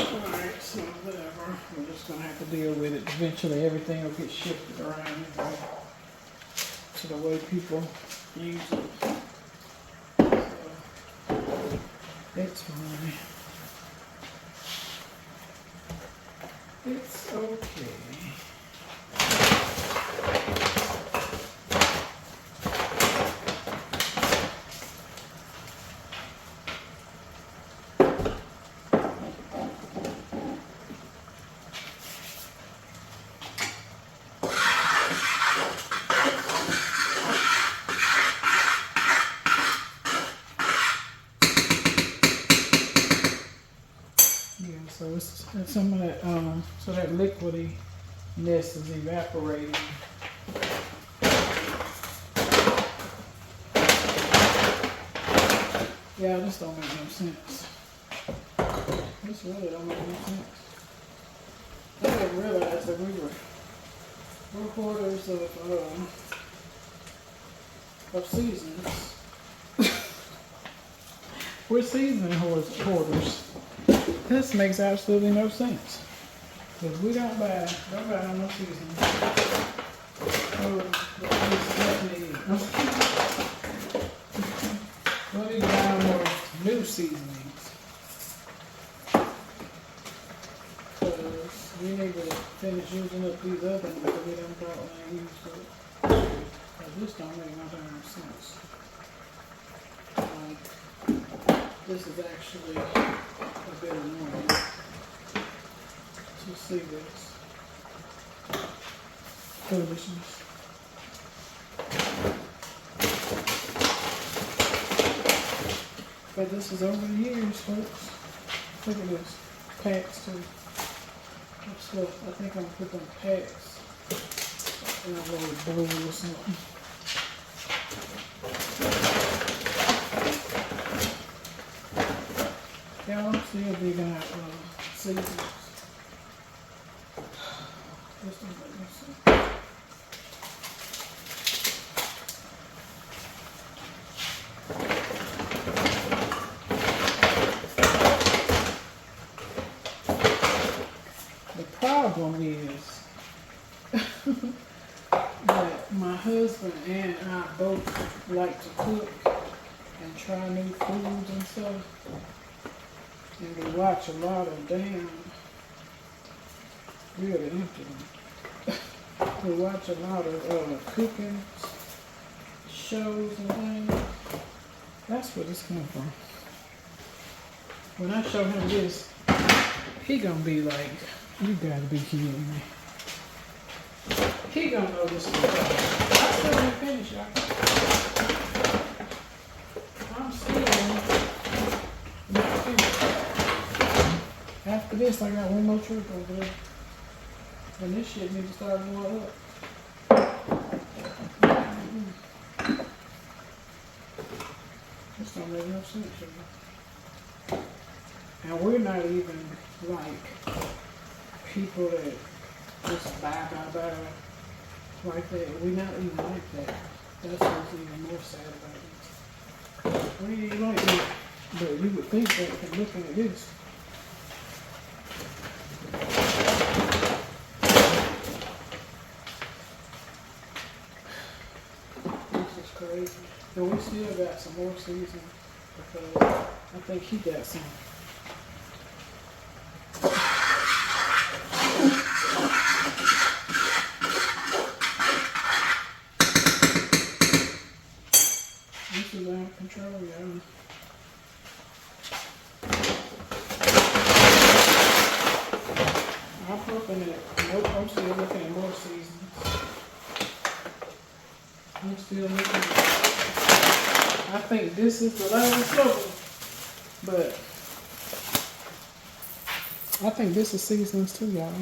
Alright, so whatever. We're just going to have to deal with it. Eventually everything will get shifted around to the way people use it. So, it's fine. It's okay. So it's some of that, so that liquidness is evaporating. Yeah, this don't make no sense. This really don't make no sense. I didn't realize that we're hoarders of seasons. We're season hoarders. This makes absolutely no sense. Because we don't buy no seasoning. We need to buy more new seasonings. Because we need to finish using up these other ones that we done bought and ain't used up. Because this don't make no damn sense. This is actually a bit annoying to see this foolishness. But this is over the years, folks. Look at this. Packs too. So I think I'm gonna put them packs in a little bowl or something. Yeah, I'm still digging out seasons. This don't make no sense. The problem is that my husband and I both like to cook and try new foods and stuff. And we watch a lot of damn, really empty one. We watch a lot of cooking shows and things. That's where this comes from. When I show him this, he gonna be like, you gotta be kidding me. He gonna know this is I still ain't finished, y'all. I'm still not finished. After this, I got one more trip over there. And this shit needs to start going up. This don't make no sense, y'all. And we're not even like people that just buy like that. We're not even like that. That's what's even more sad about this. We ain't like that. But you would think that from looking at this. This is crazy. And we still got some more season because I think he got some. This is out of control, y'all. I'm hoping that, nope, I'm still looking at more seasons. I'm still looking at, I think this is the last level, but I think this is seasons too, y'all.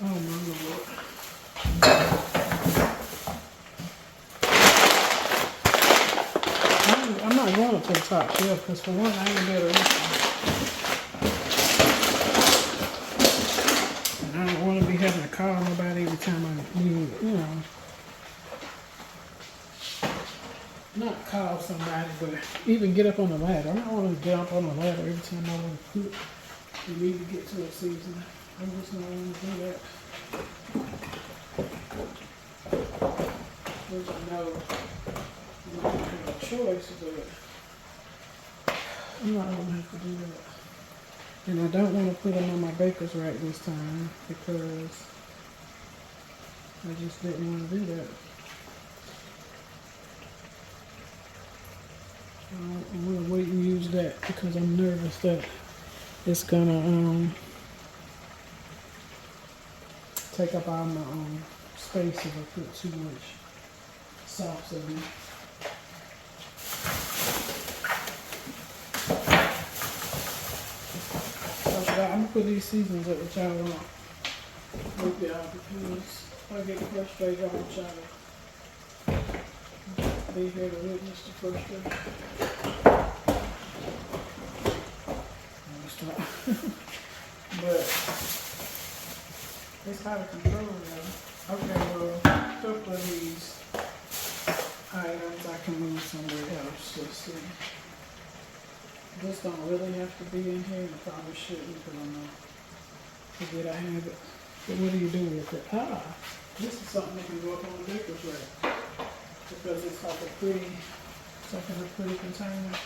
Oh my Lord. to the top shelf because for one, I ain't gonna be able to reach them. And I don't want to be having to call nobody every time I need, you know, not call somebody, but even get up on the ladder. I don't want to get up on the ladder every time I want to cook. You need to get to a season. I'm just not going to do that. Which I know you don't have a choice, but I'm not going to have to do that. And I don't want to put them on my baker's rack this time because I just didn't want to do that. I'm going to wait and use that because I'm nervous that it's going to take up all my space if I put too much sauce in it. I'm going to put these seasons up with y'all on. With y'all because I get frustrated, I want y'all to be here to witness the frustration. Let me stop. But it's out of control now. Okay, well, a couple of these items I can move somewhere else. Let's see. This don't really have to be in here, and I probably shouldn't because I know forget I have it. But what do you do with it? This is something that can go up on the baker's rack because it's like a pretty, it's like in a pretty container.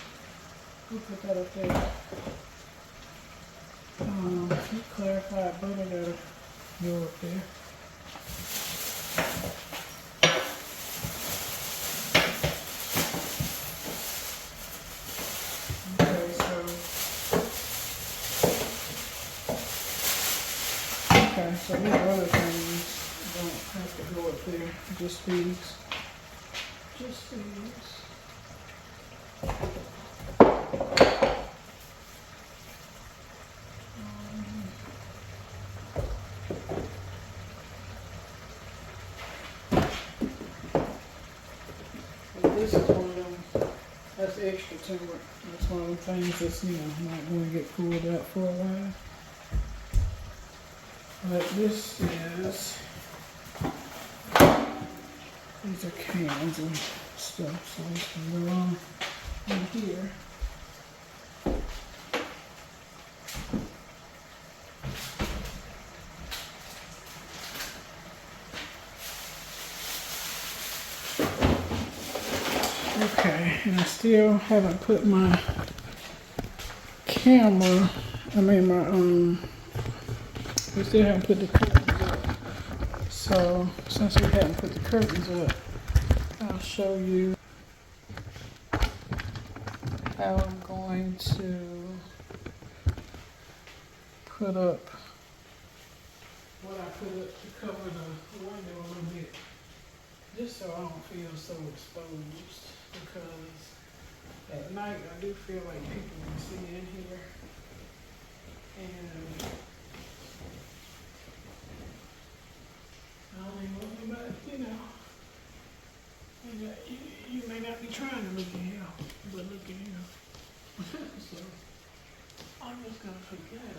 We'll put that up there. Clarified butter that'll go up there. So these other things don't have to go up there, just these. Just these. This is one of them, that's extra to it. That's one of the things that's, you know, not going to get pulled out for a while. But this is, these are cans and stuff, so this can go on in here. Okay, and I still haven't put my camera, we still haven't put the curtains up. So since we haven't put the curtains up, I'll show you how I'm going to put up what I put up to cover the window a little bit, just so I don't feel so exposed, because at night I do feel like people can see in here, and I don't even want nobody, you know, you may not be trying to look in here, but look in here. So I'm just gonna put that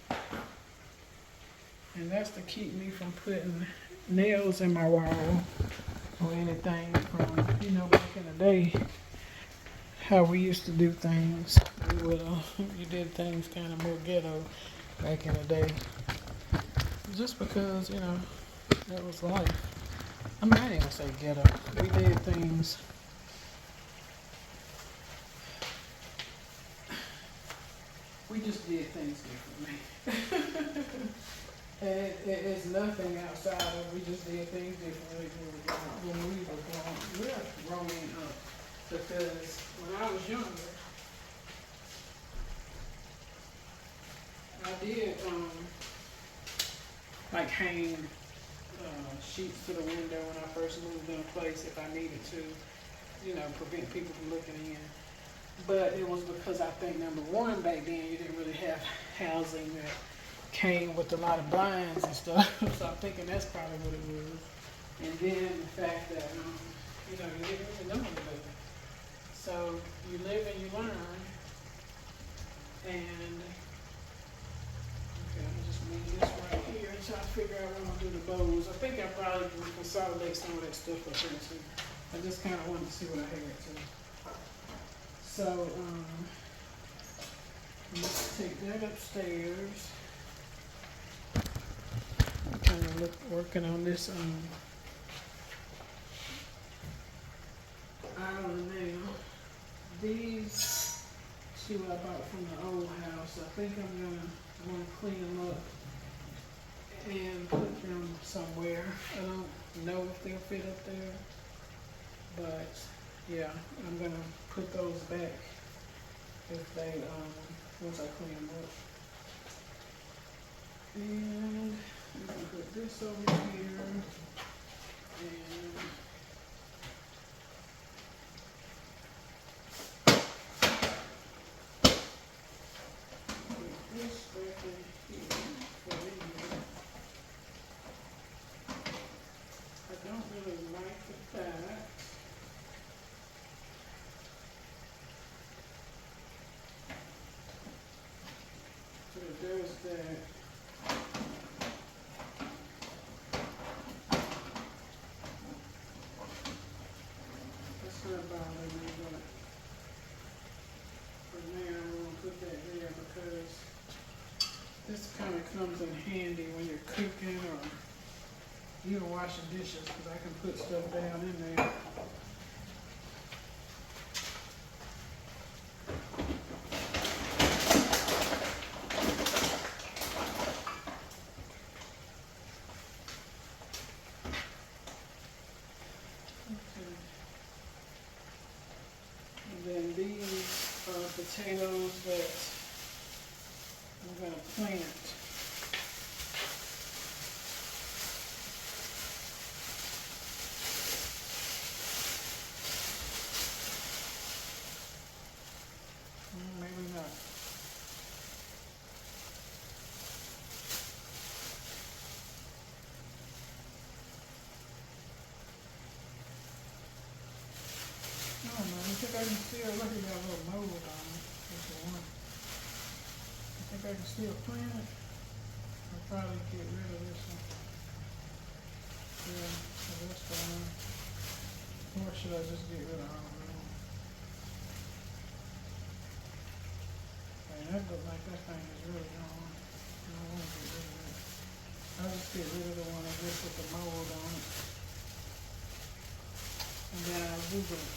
up. And that's to keep me from putting nails in my wall or anything from, you know, back in the day, how we used to do things. We would, you did things kind of more ghetto back in the day. Just because, you know, that was life. I mean, I ain't gonna say ghetto. We did things. We just did things differently. And it's nothing outside of, we just did things differently when we were growing up. Because when I was younger, I did, like hang sheets to the window when I first moved in a place if I needed to, you know, prevent people from looking in. But it was because I think, number one, back then you didn't really have housing that came with a lot of blinds and stuff. So I'm thinking that's probably what it was. And then the fact that, You know, you didn't really know any better. So you live and you learn. And okay, I'm gonna just leave this right here and try to figure out what I'm gonna do the bows. I think I probably can consolidate some of that stuff up here too. I just kind of wanted to see what I had too. So let's take that upstairs. I'm kind of working on this island now. These two I bought from the old house. I think I'm gonna clean them up and put them somewhere. I don't know if they'll fit up there, but yeah, I'm gonna put those back if they once I clean them up. And I'm gonna put this over here and this back in here for you. I don't really like the fact that there's that. That's not bothering me, but for now I'm gonna put that there because this kind of comes in handy when you're cooking or even washing dishes, because I can put stuff down in there. Okay. And then these are potatoes that I'm going to plant. Maybe not. I don't know. I think I can still look at that little mold on it. That's the one. I think I can still plant it. I'll probably get rid of this one. Yeah, so that's fine. Or should I just get rid of all of them? Man, that looks like that thing is really gone. I don't want to get rid of it. I'll just get rid of the one I guess with the mold on it. And then I'll Google it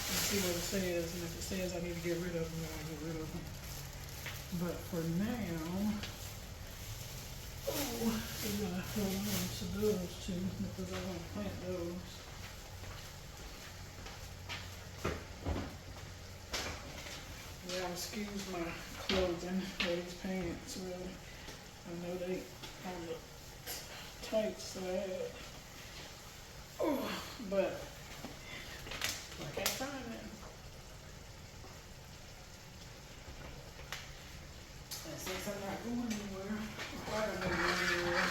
and see what it says. And if it says I need to get rid of them, then I'll get rid of them. But for now, we're gonna hold on to those two because I want to plant those. Yeah, excuse my clothing or these pants, really. I know they on the tight side. Oh, but I can't find it. And since I'm not going anywhere, I don't know anywhere.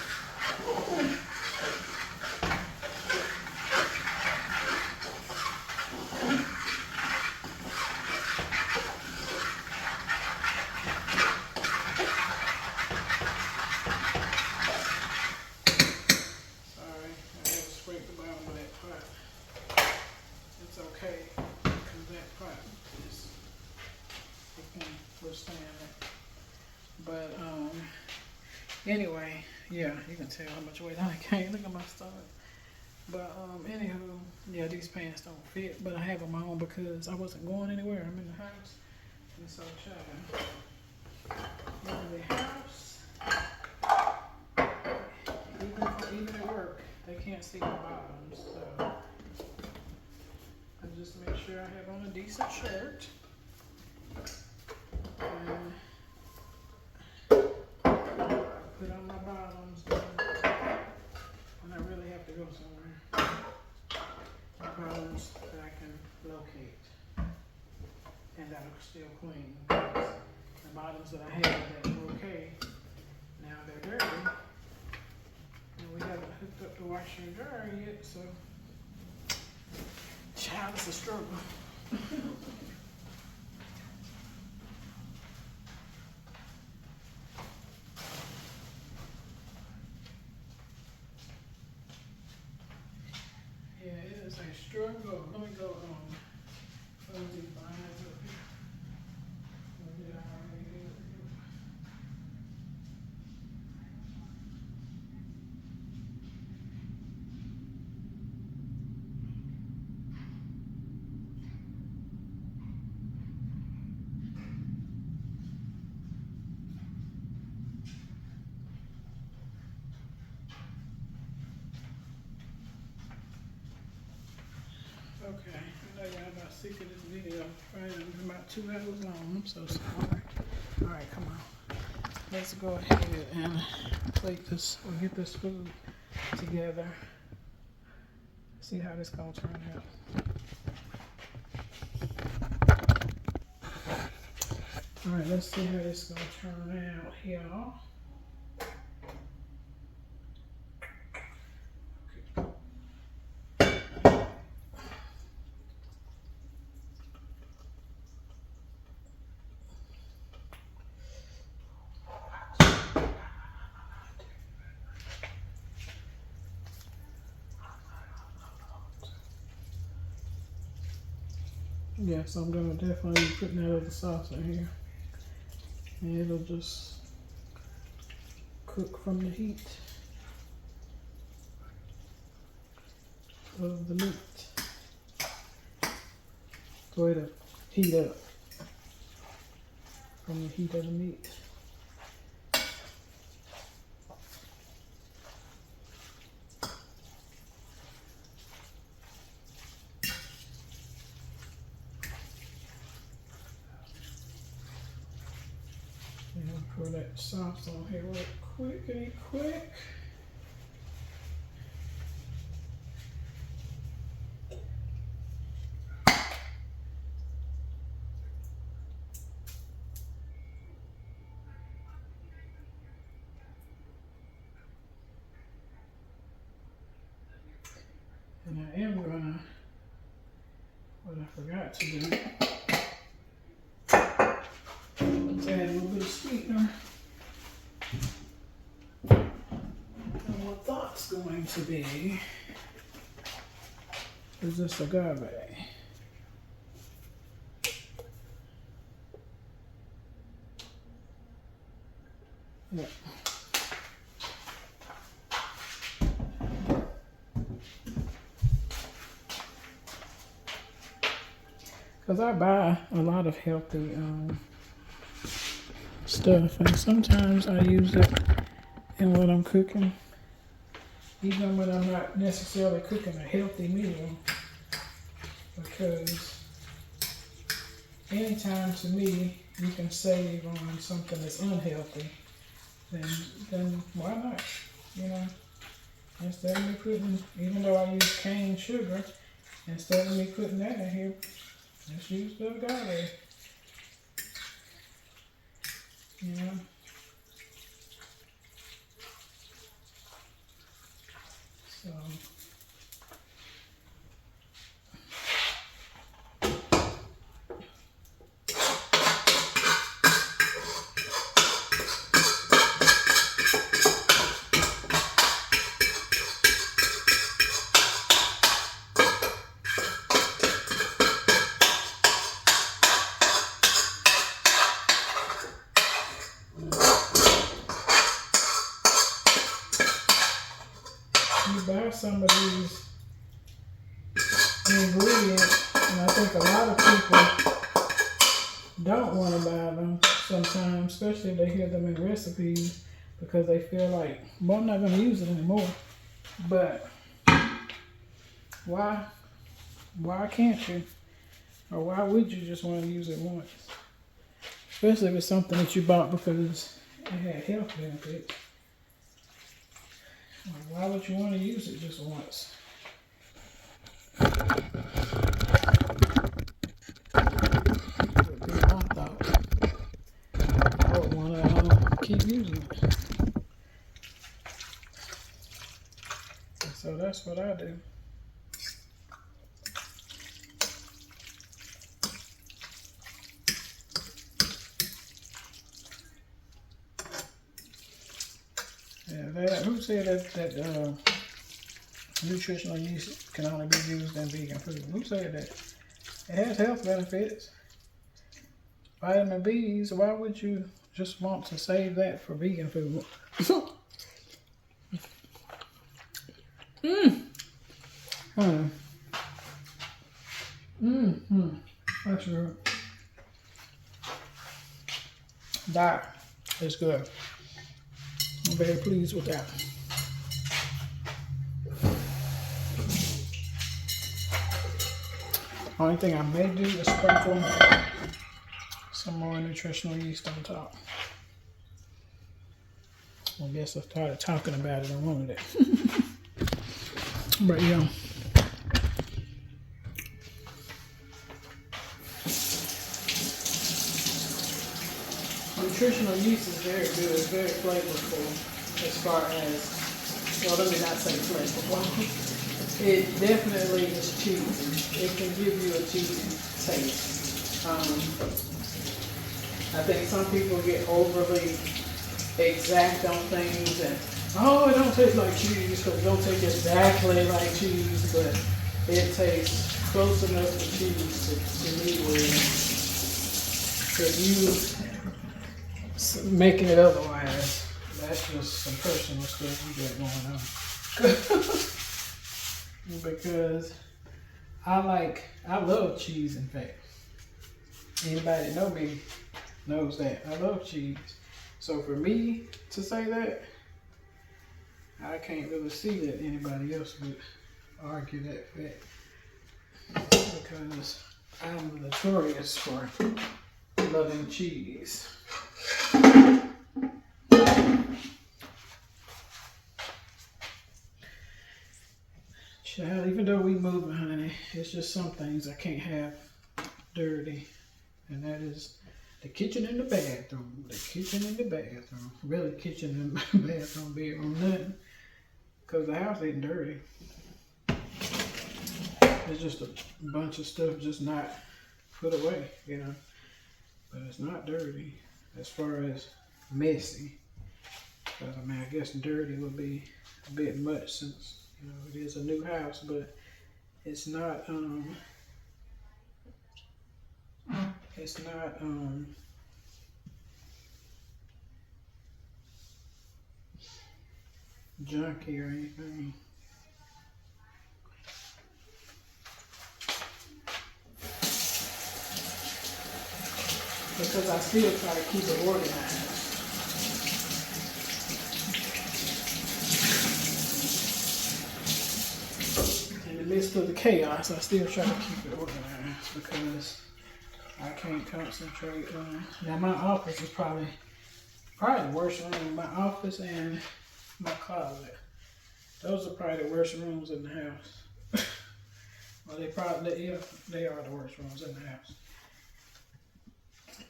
Sorry, I had to scrape the bottom of that pot. It's okay, because that pot is, it can withstand it. But anyway, yeah, you can tell how much weight I gained. Look at my stomach. But anywho, yeah, these pants don't fit, but I have them on because I wasn't going anywhere. I'm in the house, and so child, in the house, even at work, they can't see my bottoms. So I just make sure I have on a decent shirt. And put on my bottoms, and I really have to go somewhere. My bottoms that I can locate, and that are still clean. The bottoms that I had that were okay, now they're dirty, and we haven't hooked up the washer and dryer yet, so Child, it's a struggle. Yeah, it is a struggle. Let me go on these lines up here. Okay, I know y'all about sick of this video. Right, it's about 2 hours long. I'm so sorry. All right, come on. Let's go ahead and plate this or get this food together. See how this gonna turn out. All right, let's see how this gonna turn out, y'all. Yeah, so I'm gonna definitely be putting that other sauce in here. And it'll just cook from the heat of the meat. So it'll heat up from the heat of the meat. And I'll pour that sauce on here real quick. And I am gonna, what I forgot to do, let's add a little bit of sweetener. And what that's going to be is this agave. Yeah. Because I buy a lot of healthy stuff, and sometimes I use it in what I'm cooking, even when I'm not necessarily cooking a healthy meal, because anytime to me you can save on something that's unhealthy, then why not? You know, instead of me putting, even though I use cane sugar, instead of me putting that in here, let's use the agave. You know? So you buy some of these ingredients, and I think a lot of people don't want to buy them sometimes, especially if they hear them in recipes, because they feel like, well, I'm not going to use it anymore. But why can't you? Or why would you just want to use it once? Especially if it's something that you bought because it had health benefits. Why would you want to use it just once? Would be my thought. I would want to keep using it. And so that's what I do. said that nutritional yeast can only be used in vegan food? Who said that? It has health benefits. Vitamin B's, why would you just want to save that for vegan food? That's good. That is good. I'm very pleased with that. Only thing I may do is sprinkle some more nutritional yeast on top. I guess I started talking about it. I wanted it. But yeah. Nutritional yeast is very good. It's very flavorful as far as, well, let me not say flavorful. It definitely is cheesy. It can give you a cheesy taste. I think some people get overly exact on things and, oh, it don't taste like cheese because it don't taste exactly like cheese, but it tastes close enough to cheese to me where you making it otherwise, that's just some personal stuff you got going on. Because I love cheese, in fact. Anybody that know me knows that. I love cheese. So for me to say that, I can't really see that anybody else would argue that fact. Because I'm notorious for loving cheese. Child, even though we moving, honey, it's just some things I can't have dirty. And that is the kitchen and the bathroom. The kitchen and the bathroom. Really, kitchen and bathroom, bedroom, nothing. Because the house ain't dirty. It's just a bunch of stuff just not put away, you know. But it's not dirty as far as messy. Because, I mean, I guess dirty would be a bit much since, you know, it is a new house, but it's not, junky or anything. Because I still try to keep it organized. In the midst of the chaos, I still try to keep it organized because I can't concentrate on. Now my office is probably the worst room. My office and my closet. Those are probably the worst rooms in the house. Well, they are the worst rooms in the house.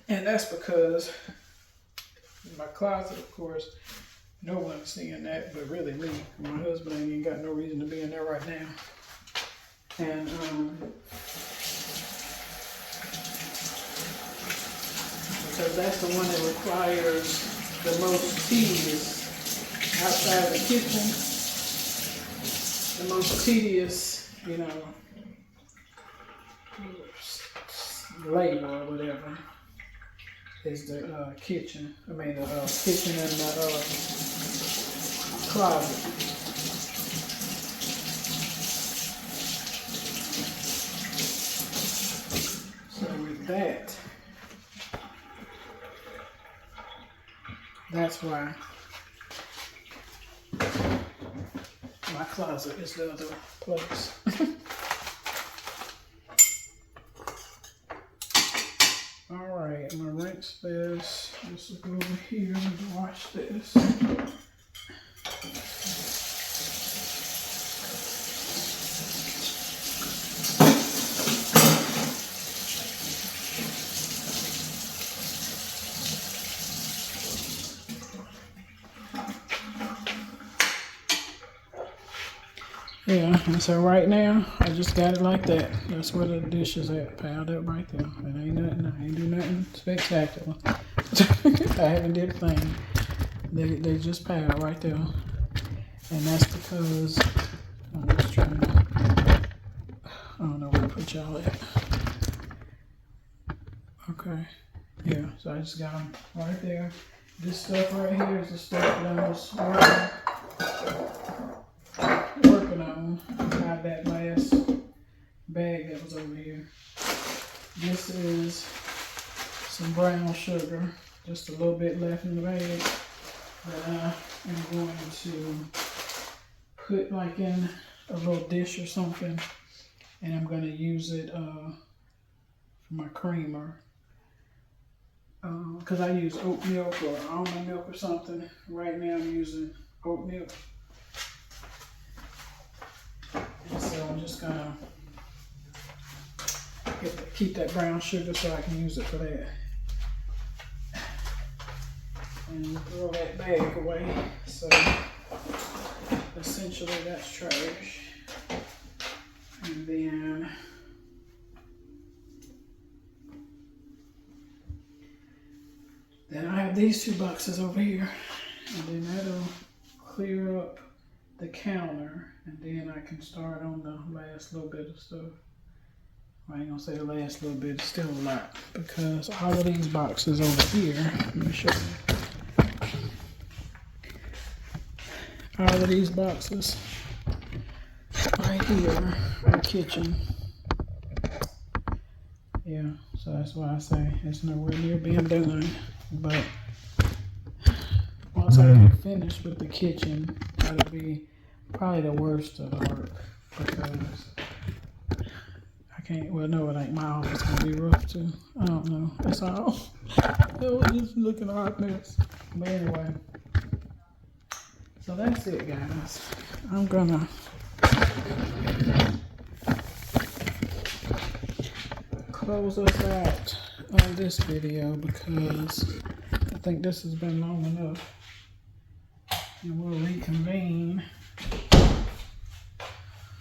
And that's because my closet, of course, no one's seeing that, but really me. My husband ain't even got no reason to be in there right now. And because that's the one that requires the most tedious outside of the kitchen. The most tedious, you know, labor or whatever is the kitchen. I mean, the kitchen and the closet. So with that, that's why my closet is the other place. Alright, I'm gonna rinse this. This will go over here and wash this. Yeah, and so right now, I just got it like that. That's where the dish is at, piled up right there. It ain't nothing, I ain't do nothing spectacular. I haven't did a thing. They just piled right there. And that's because I'm just trying to, I don't know where to put y'all at. Okay, yeah, so I just got them right there. This stuff right here is the stuff that I was working on. Got that last bag that was over here. This is some brown sugar, just a little bit left in the bag that I am going to put like in a little dish or something, and I'm going to use it for my creamer. Because I use oat milk or almond milk or something. Right now I'm using oat milk. And so I'm just gonna keep that brown sugar so I can use it for that. And throw that bag away. So essentially that's trash. And then I have these 2 boxes over here, and then that'll clear up the counter, and then I can start on the last little bit of stuff. I ain't gonna say the last little bit, it's still a lot, because all of these boxes over here, let me show you. All of these boxes right here are kitchen. Yeah, so that's why I say it's nowhere near being done. But once I get finished with the kitchen, that'll be probably the worst of the work, because I can't, well, no, it ain't. My office gonna be rough too. I don't know. It's all, it was just looking a hot mess. But anyway, so that's it, guys. I'm gonna close us out on this video because I think this has been long enough, and we'll reconvene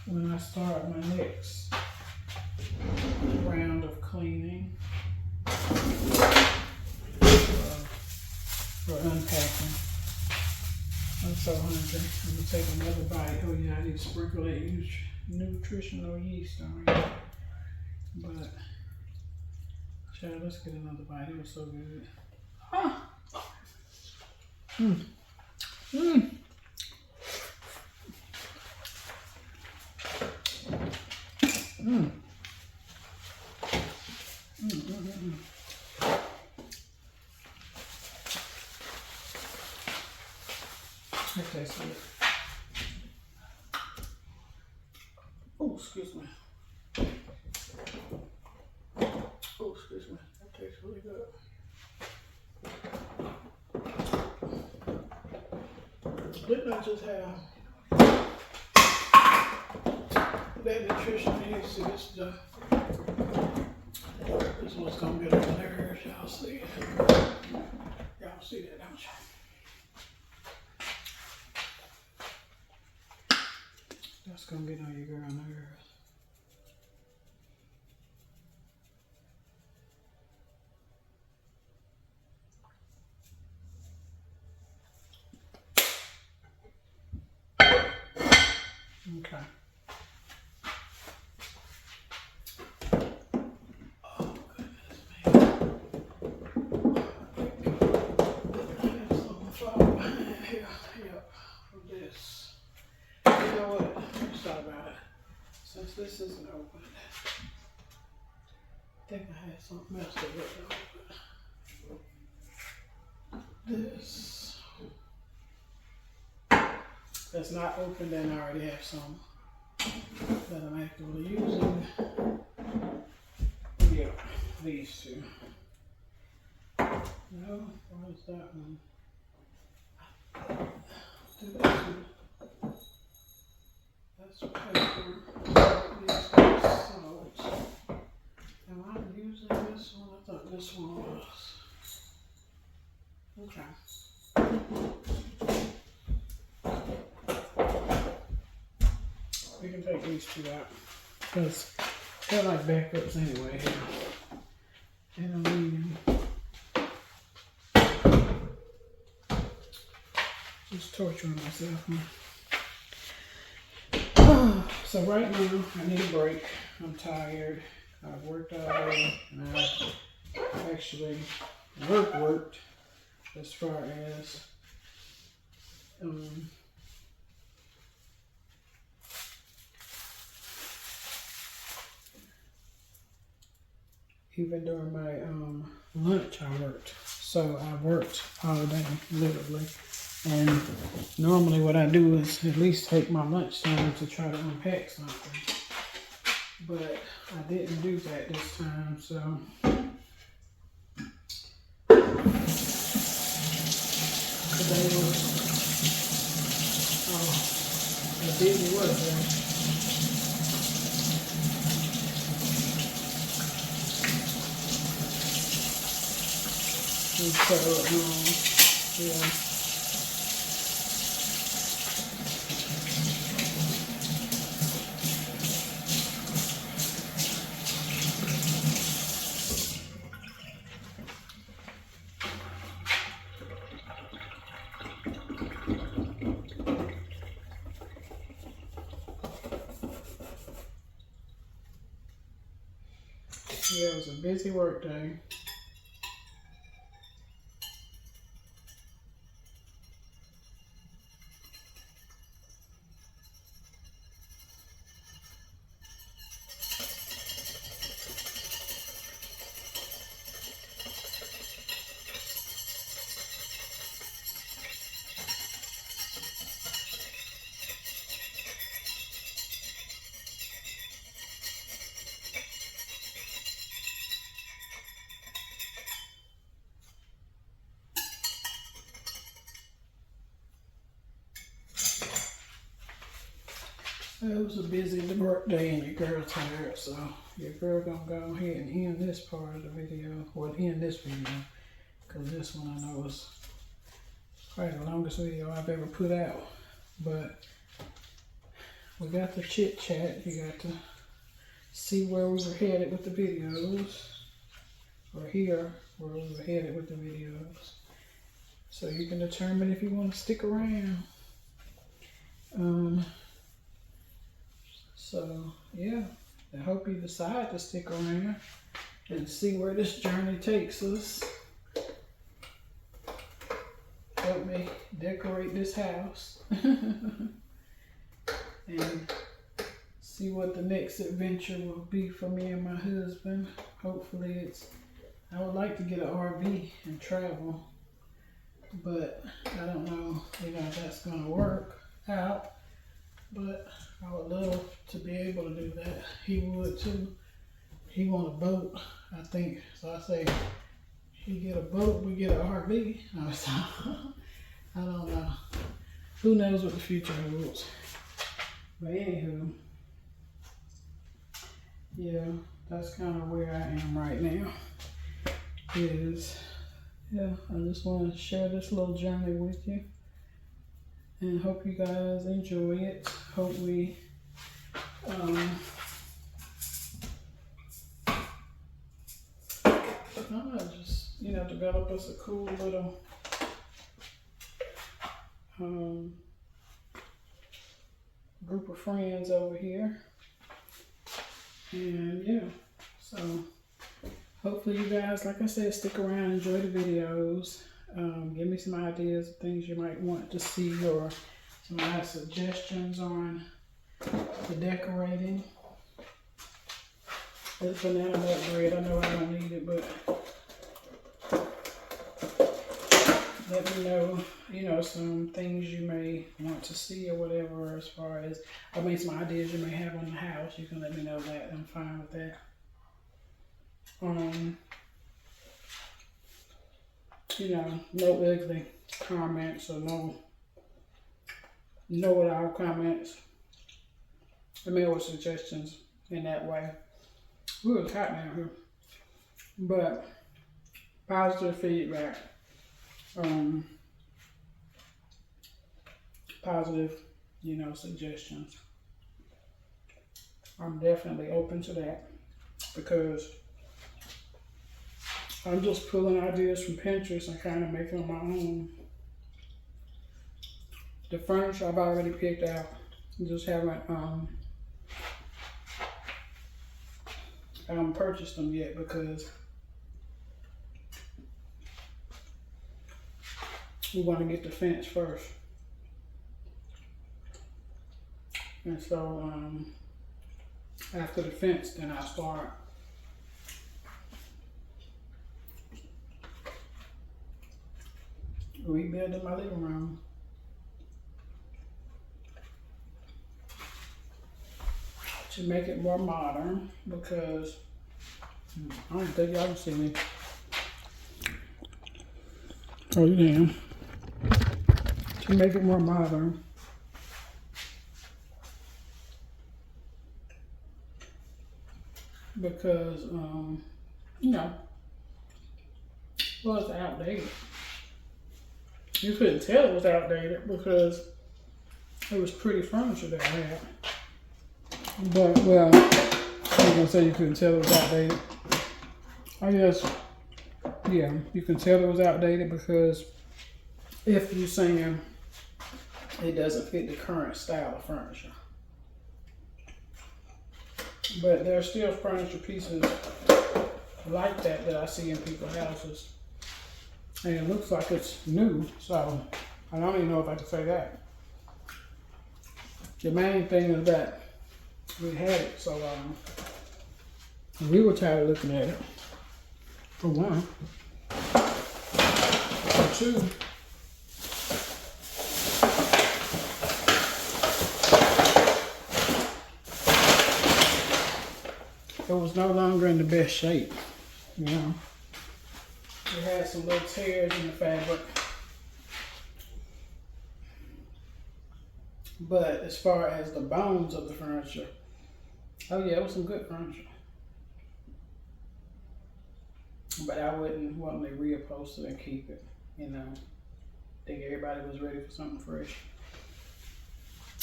when I start my next round of cleaning for unpacking. I'm so hungry. I'm gonna take another bite. Oh yeah, I need to sprinkle that nutritional yeast on it. But child, let's get another bite. It was so good. Ah. Mm. Mm. Mm. That tastes good. Oh, excuse me. Oh, excuse me. That tastes really good. Didn't I just have that nutrition needs to get stuff? This one's gonna get on the nerves. Y'all see it. Y'all see that, don't you? That's gonna get on your girl nerves. Okay. Oh, goodness me. I have something fall behind here. Yep, from this. You know what? Let's talk about it. Since this isn't open, I think I had something else to look over. This. That's not open, then I already have some that I'm actively using. Yeah, these 2. No, where's that one? Do that one. That's paper. These are salt. Am I using this one? I thought this one was. Okay. We can take these 2 out because they're like backups anyway. And I'm leaving. Just torturing myself. Huh? So right now, I need a break. I'm tired. I've worked all day, and I actually worked as far as even during my lunch, I worked. So I worked all day, literally. And normally what I do is at least take my lunch time to try to unpack something. But I didn't do that this time, so. Today was a busy work day. And so, yeah. Yeah, it was a busy work day. It was a busy work day and your girl tired, so your girl gonna go ahead and end this part of the video, or end this video, because this one I know is probably the longest video I've ever put out. But we got the chit chat. You got to see where we were headed with the videos, or hear where we were headed with the videos, so you can determine if you want to stick around. So yeah, I hope you decide to stick around and see where this journey takes us. Help me decorate this house and see what the next adventure will be for me and my husband. Hopefully I would like to get an RV and travel, but I don't know, if that's gonna work out. But I would love to be able to do that. He would too. He want a boat, I think. So I say, he get a boat, we get an RV. I don't know. Who knows what the future holds. But anywho, yeah, that's kind of where I am right now. I just want to share this little journey with you. And hope you guys enjoy it. Hope we just develop us a cool little group of friends over here. And yeah, so hopefully you guys, like I said, stick around, enjoy the videos. Give me some ideas of things you might want to see, or some nice suggestions on the decorating. This banana nut bread, I know I don't need it, but let me know, some things you may want to see or whatever, as far as, some ideas you may have on the house. You can let me know that. I'm fine with that. No ugly comments, or no know-it-all comments. Or suggestions in that way. Ooh, it's hot down here. But positive feedback, positive, suggestions. I'm definitely open to that, because I'm just pulling ideas from Pinterest and kind of making them my own. The furniture I've already picked out. Just haven't I haven't purchased them yet because we want to get the fence first. And so after the fence, then I start rebuilding my living room. To make it more modern, because I don't think y'all can see me. Oh, yeah. To make it more modern. Because, you know, well, it's outdated. You couldn't tell it was outdated because it was pretty furniture that I had. But, well, I'm gonna say you couldn't tell it was outdated. I guess, yeah, you can tell it was outdated because if you're saying it doesn't fit the current style of furniture. But there are still furniture pieces like that I see in people's houses. And it looks like it's new, so I don't even know if I can say that. The main thing is that we had it, so we were tired of looking at it, for one. For two, it was no longer in the best shape, you know. It had some little tears in the fabric. But as far as the bones of the furniture, oh yeah, it was some good furniture. But I wouldn't want to reupholster it and keep it, you know. I think everybody was ready for something fresh.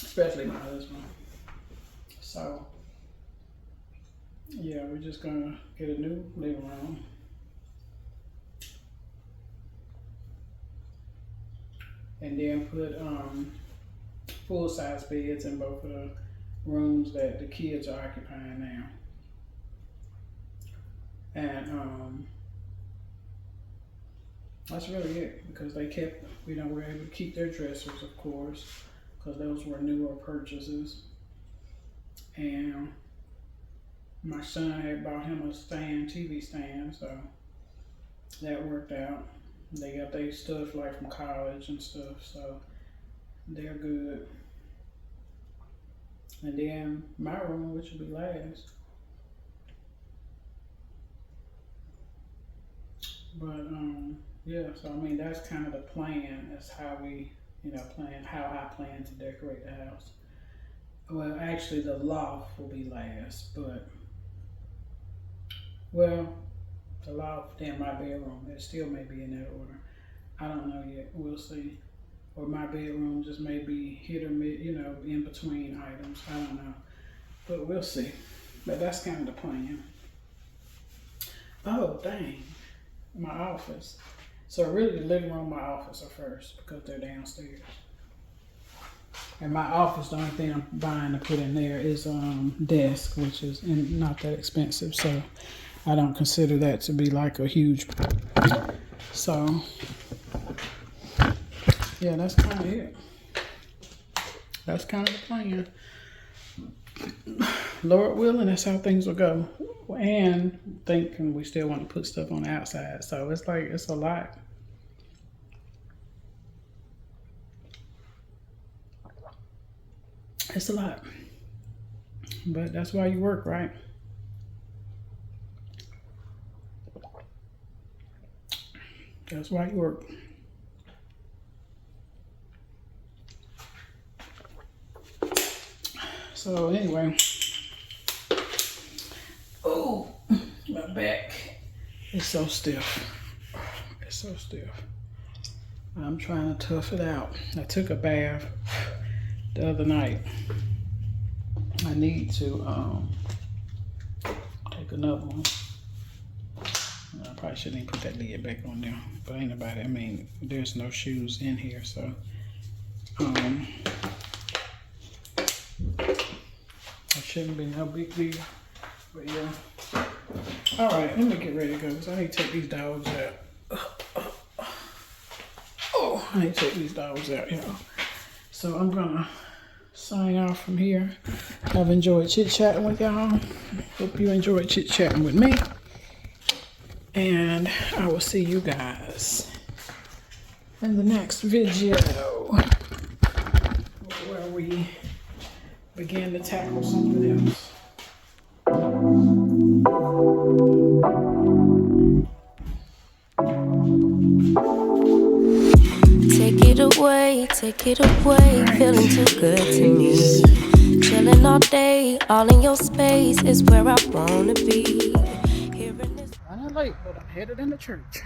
Especially my husband. So, yeah, we're just gonna get a new living room. And then put full-size beds in both of the rooms that the kids are occupying now. And that's really it, because they kept, you know, we're able to keep their dressers, of course, because those were newer purchases. And my son had bought him a stand, TV stand, so that worked out. They got their stuff like from college and stuff, so they're good. And then my room, which will be last. But yeah, so I mean that's kind of the plan. That's how we, you know, how I plan to decorate the house. Well, actually the loft will be last, but well, the loft, then my bedroom, it still may be in that order. I don't know yet. We'll see. Or my bedroom just may be hit or miss, you know, in between items. I don't know. But we'll see. But that's kind of the plan. Oh, dang. My office. So really the living room and my office are first because they're downstairs. And my office, the only thing I'm buying to put in there is desk, which is not that expensive. So I don't consider that to be like a huge. So yeah, that's kind of it. That's kind of the plan. Lord willing, that's how things will go. And thinking we still want to put stuff on the outside. So it's like, it's a lot. It's a lot. But that's why you work, right? That's why you work. So anyway, oh, my back is so stiff. It's so stiff. I'm trying to tough it out. I took a bath the other night. I need to take another one. I probably shouldn't even put that lid back on there, but ain't nobody, I mean, there's no shoes in here, so It shouldn't be no big deal. But yeah. Alright, let me get ready to go because I need to take these dogs out. Oh, I need to take these dogs out, y'all. So I'm gonna sign off from here. I've enjoyed chit-chatting with y'all. Hope you enjoyed chit-chatting with me. And I will see you guys in the next video where we begin to tackle something else. Take it away, feeling too good to me. Chilling all day, all in your space is where I wanna be. Running late, but I'm headed into church.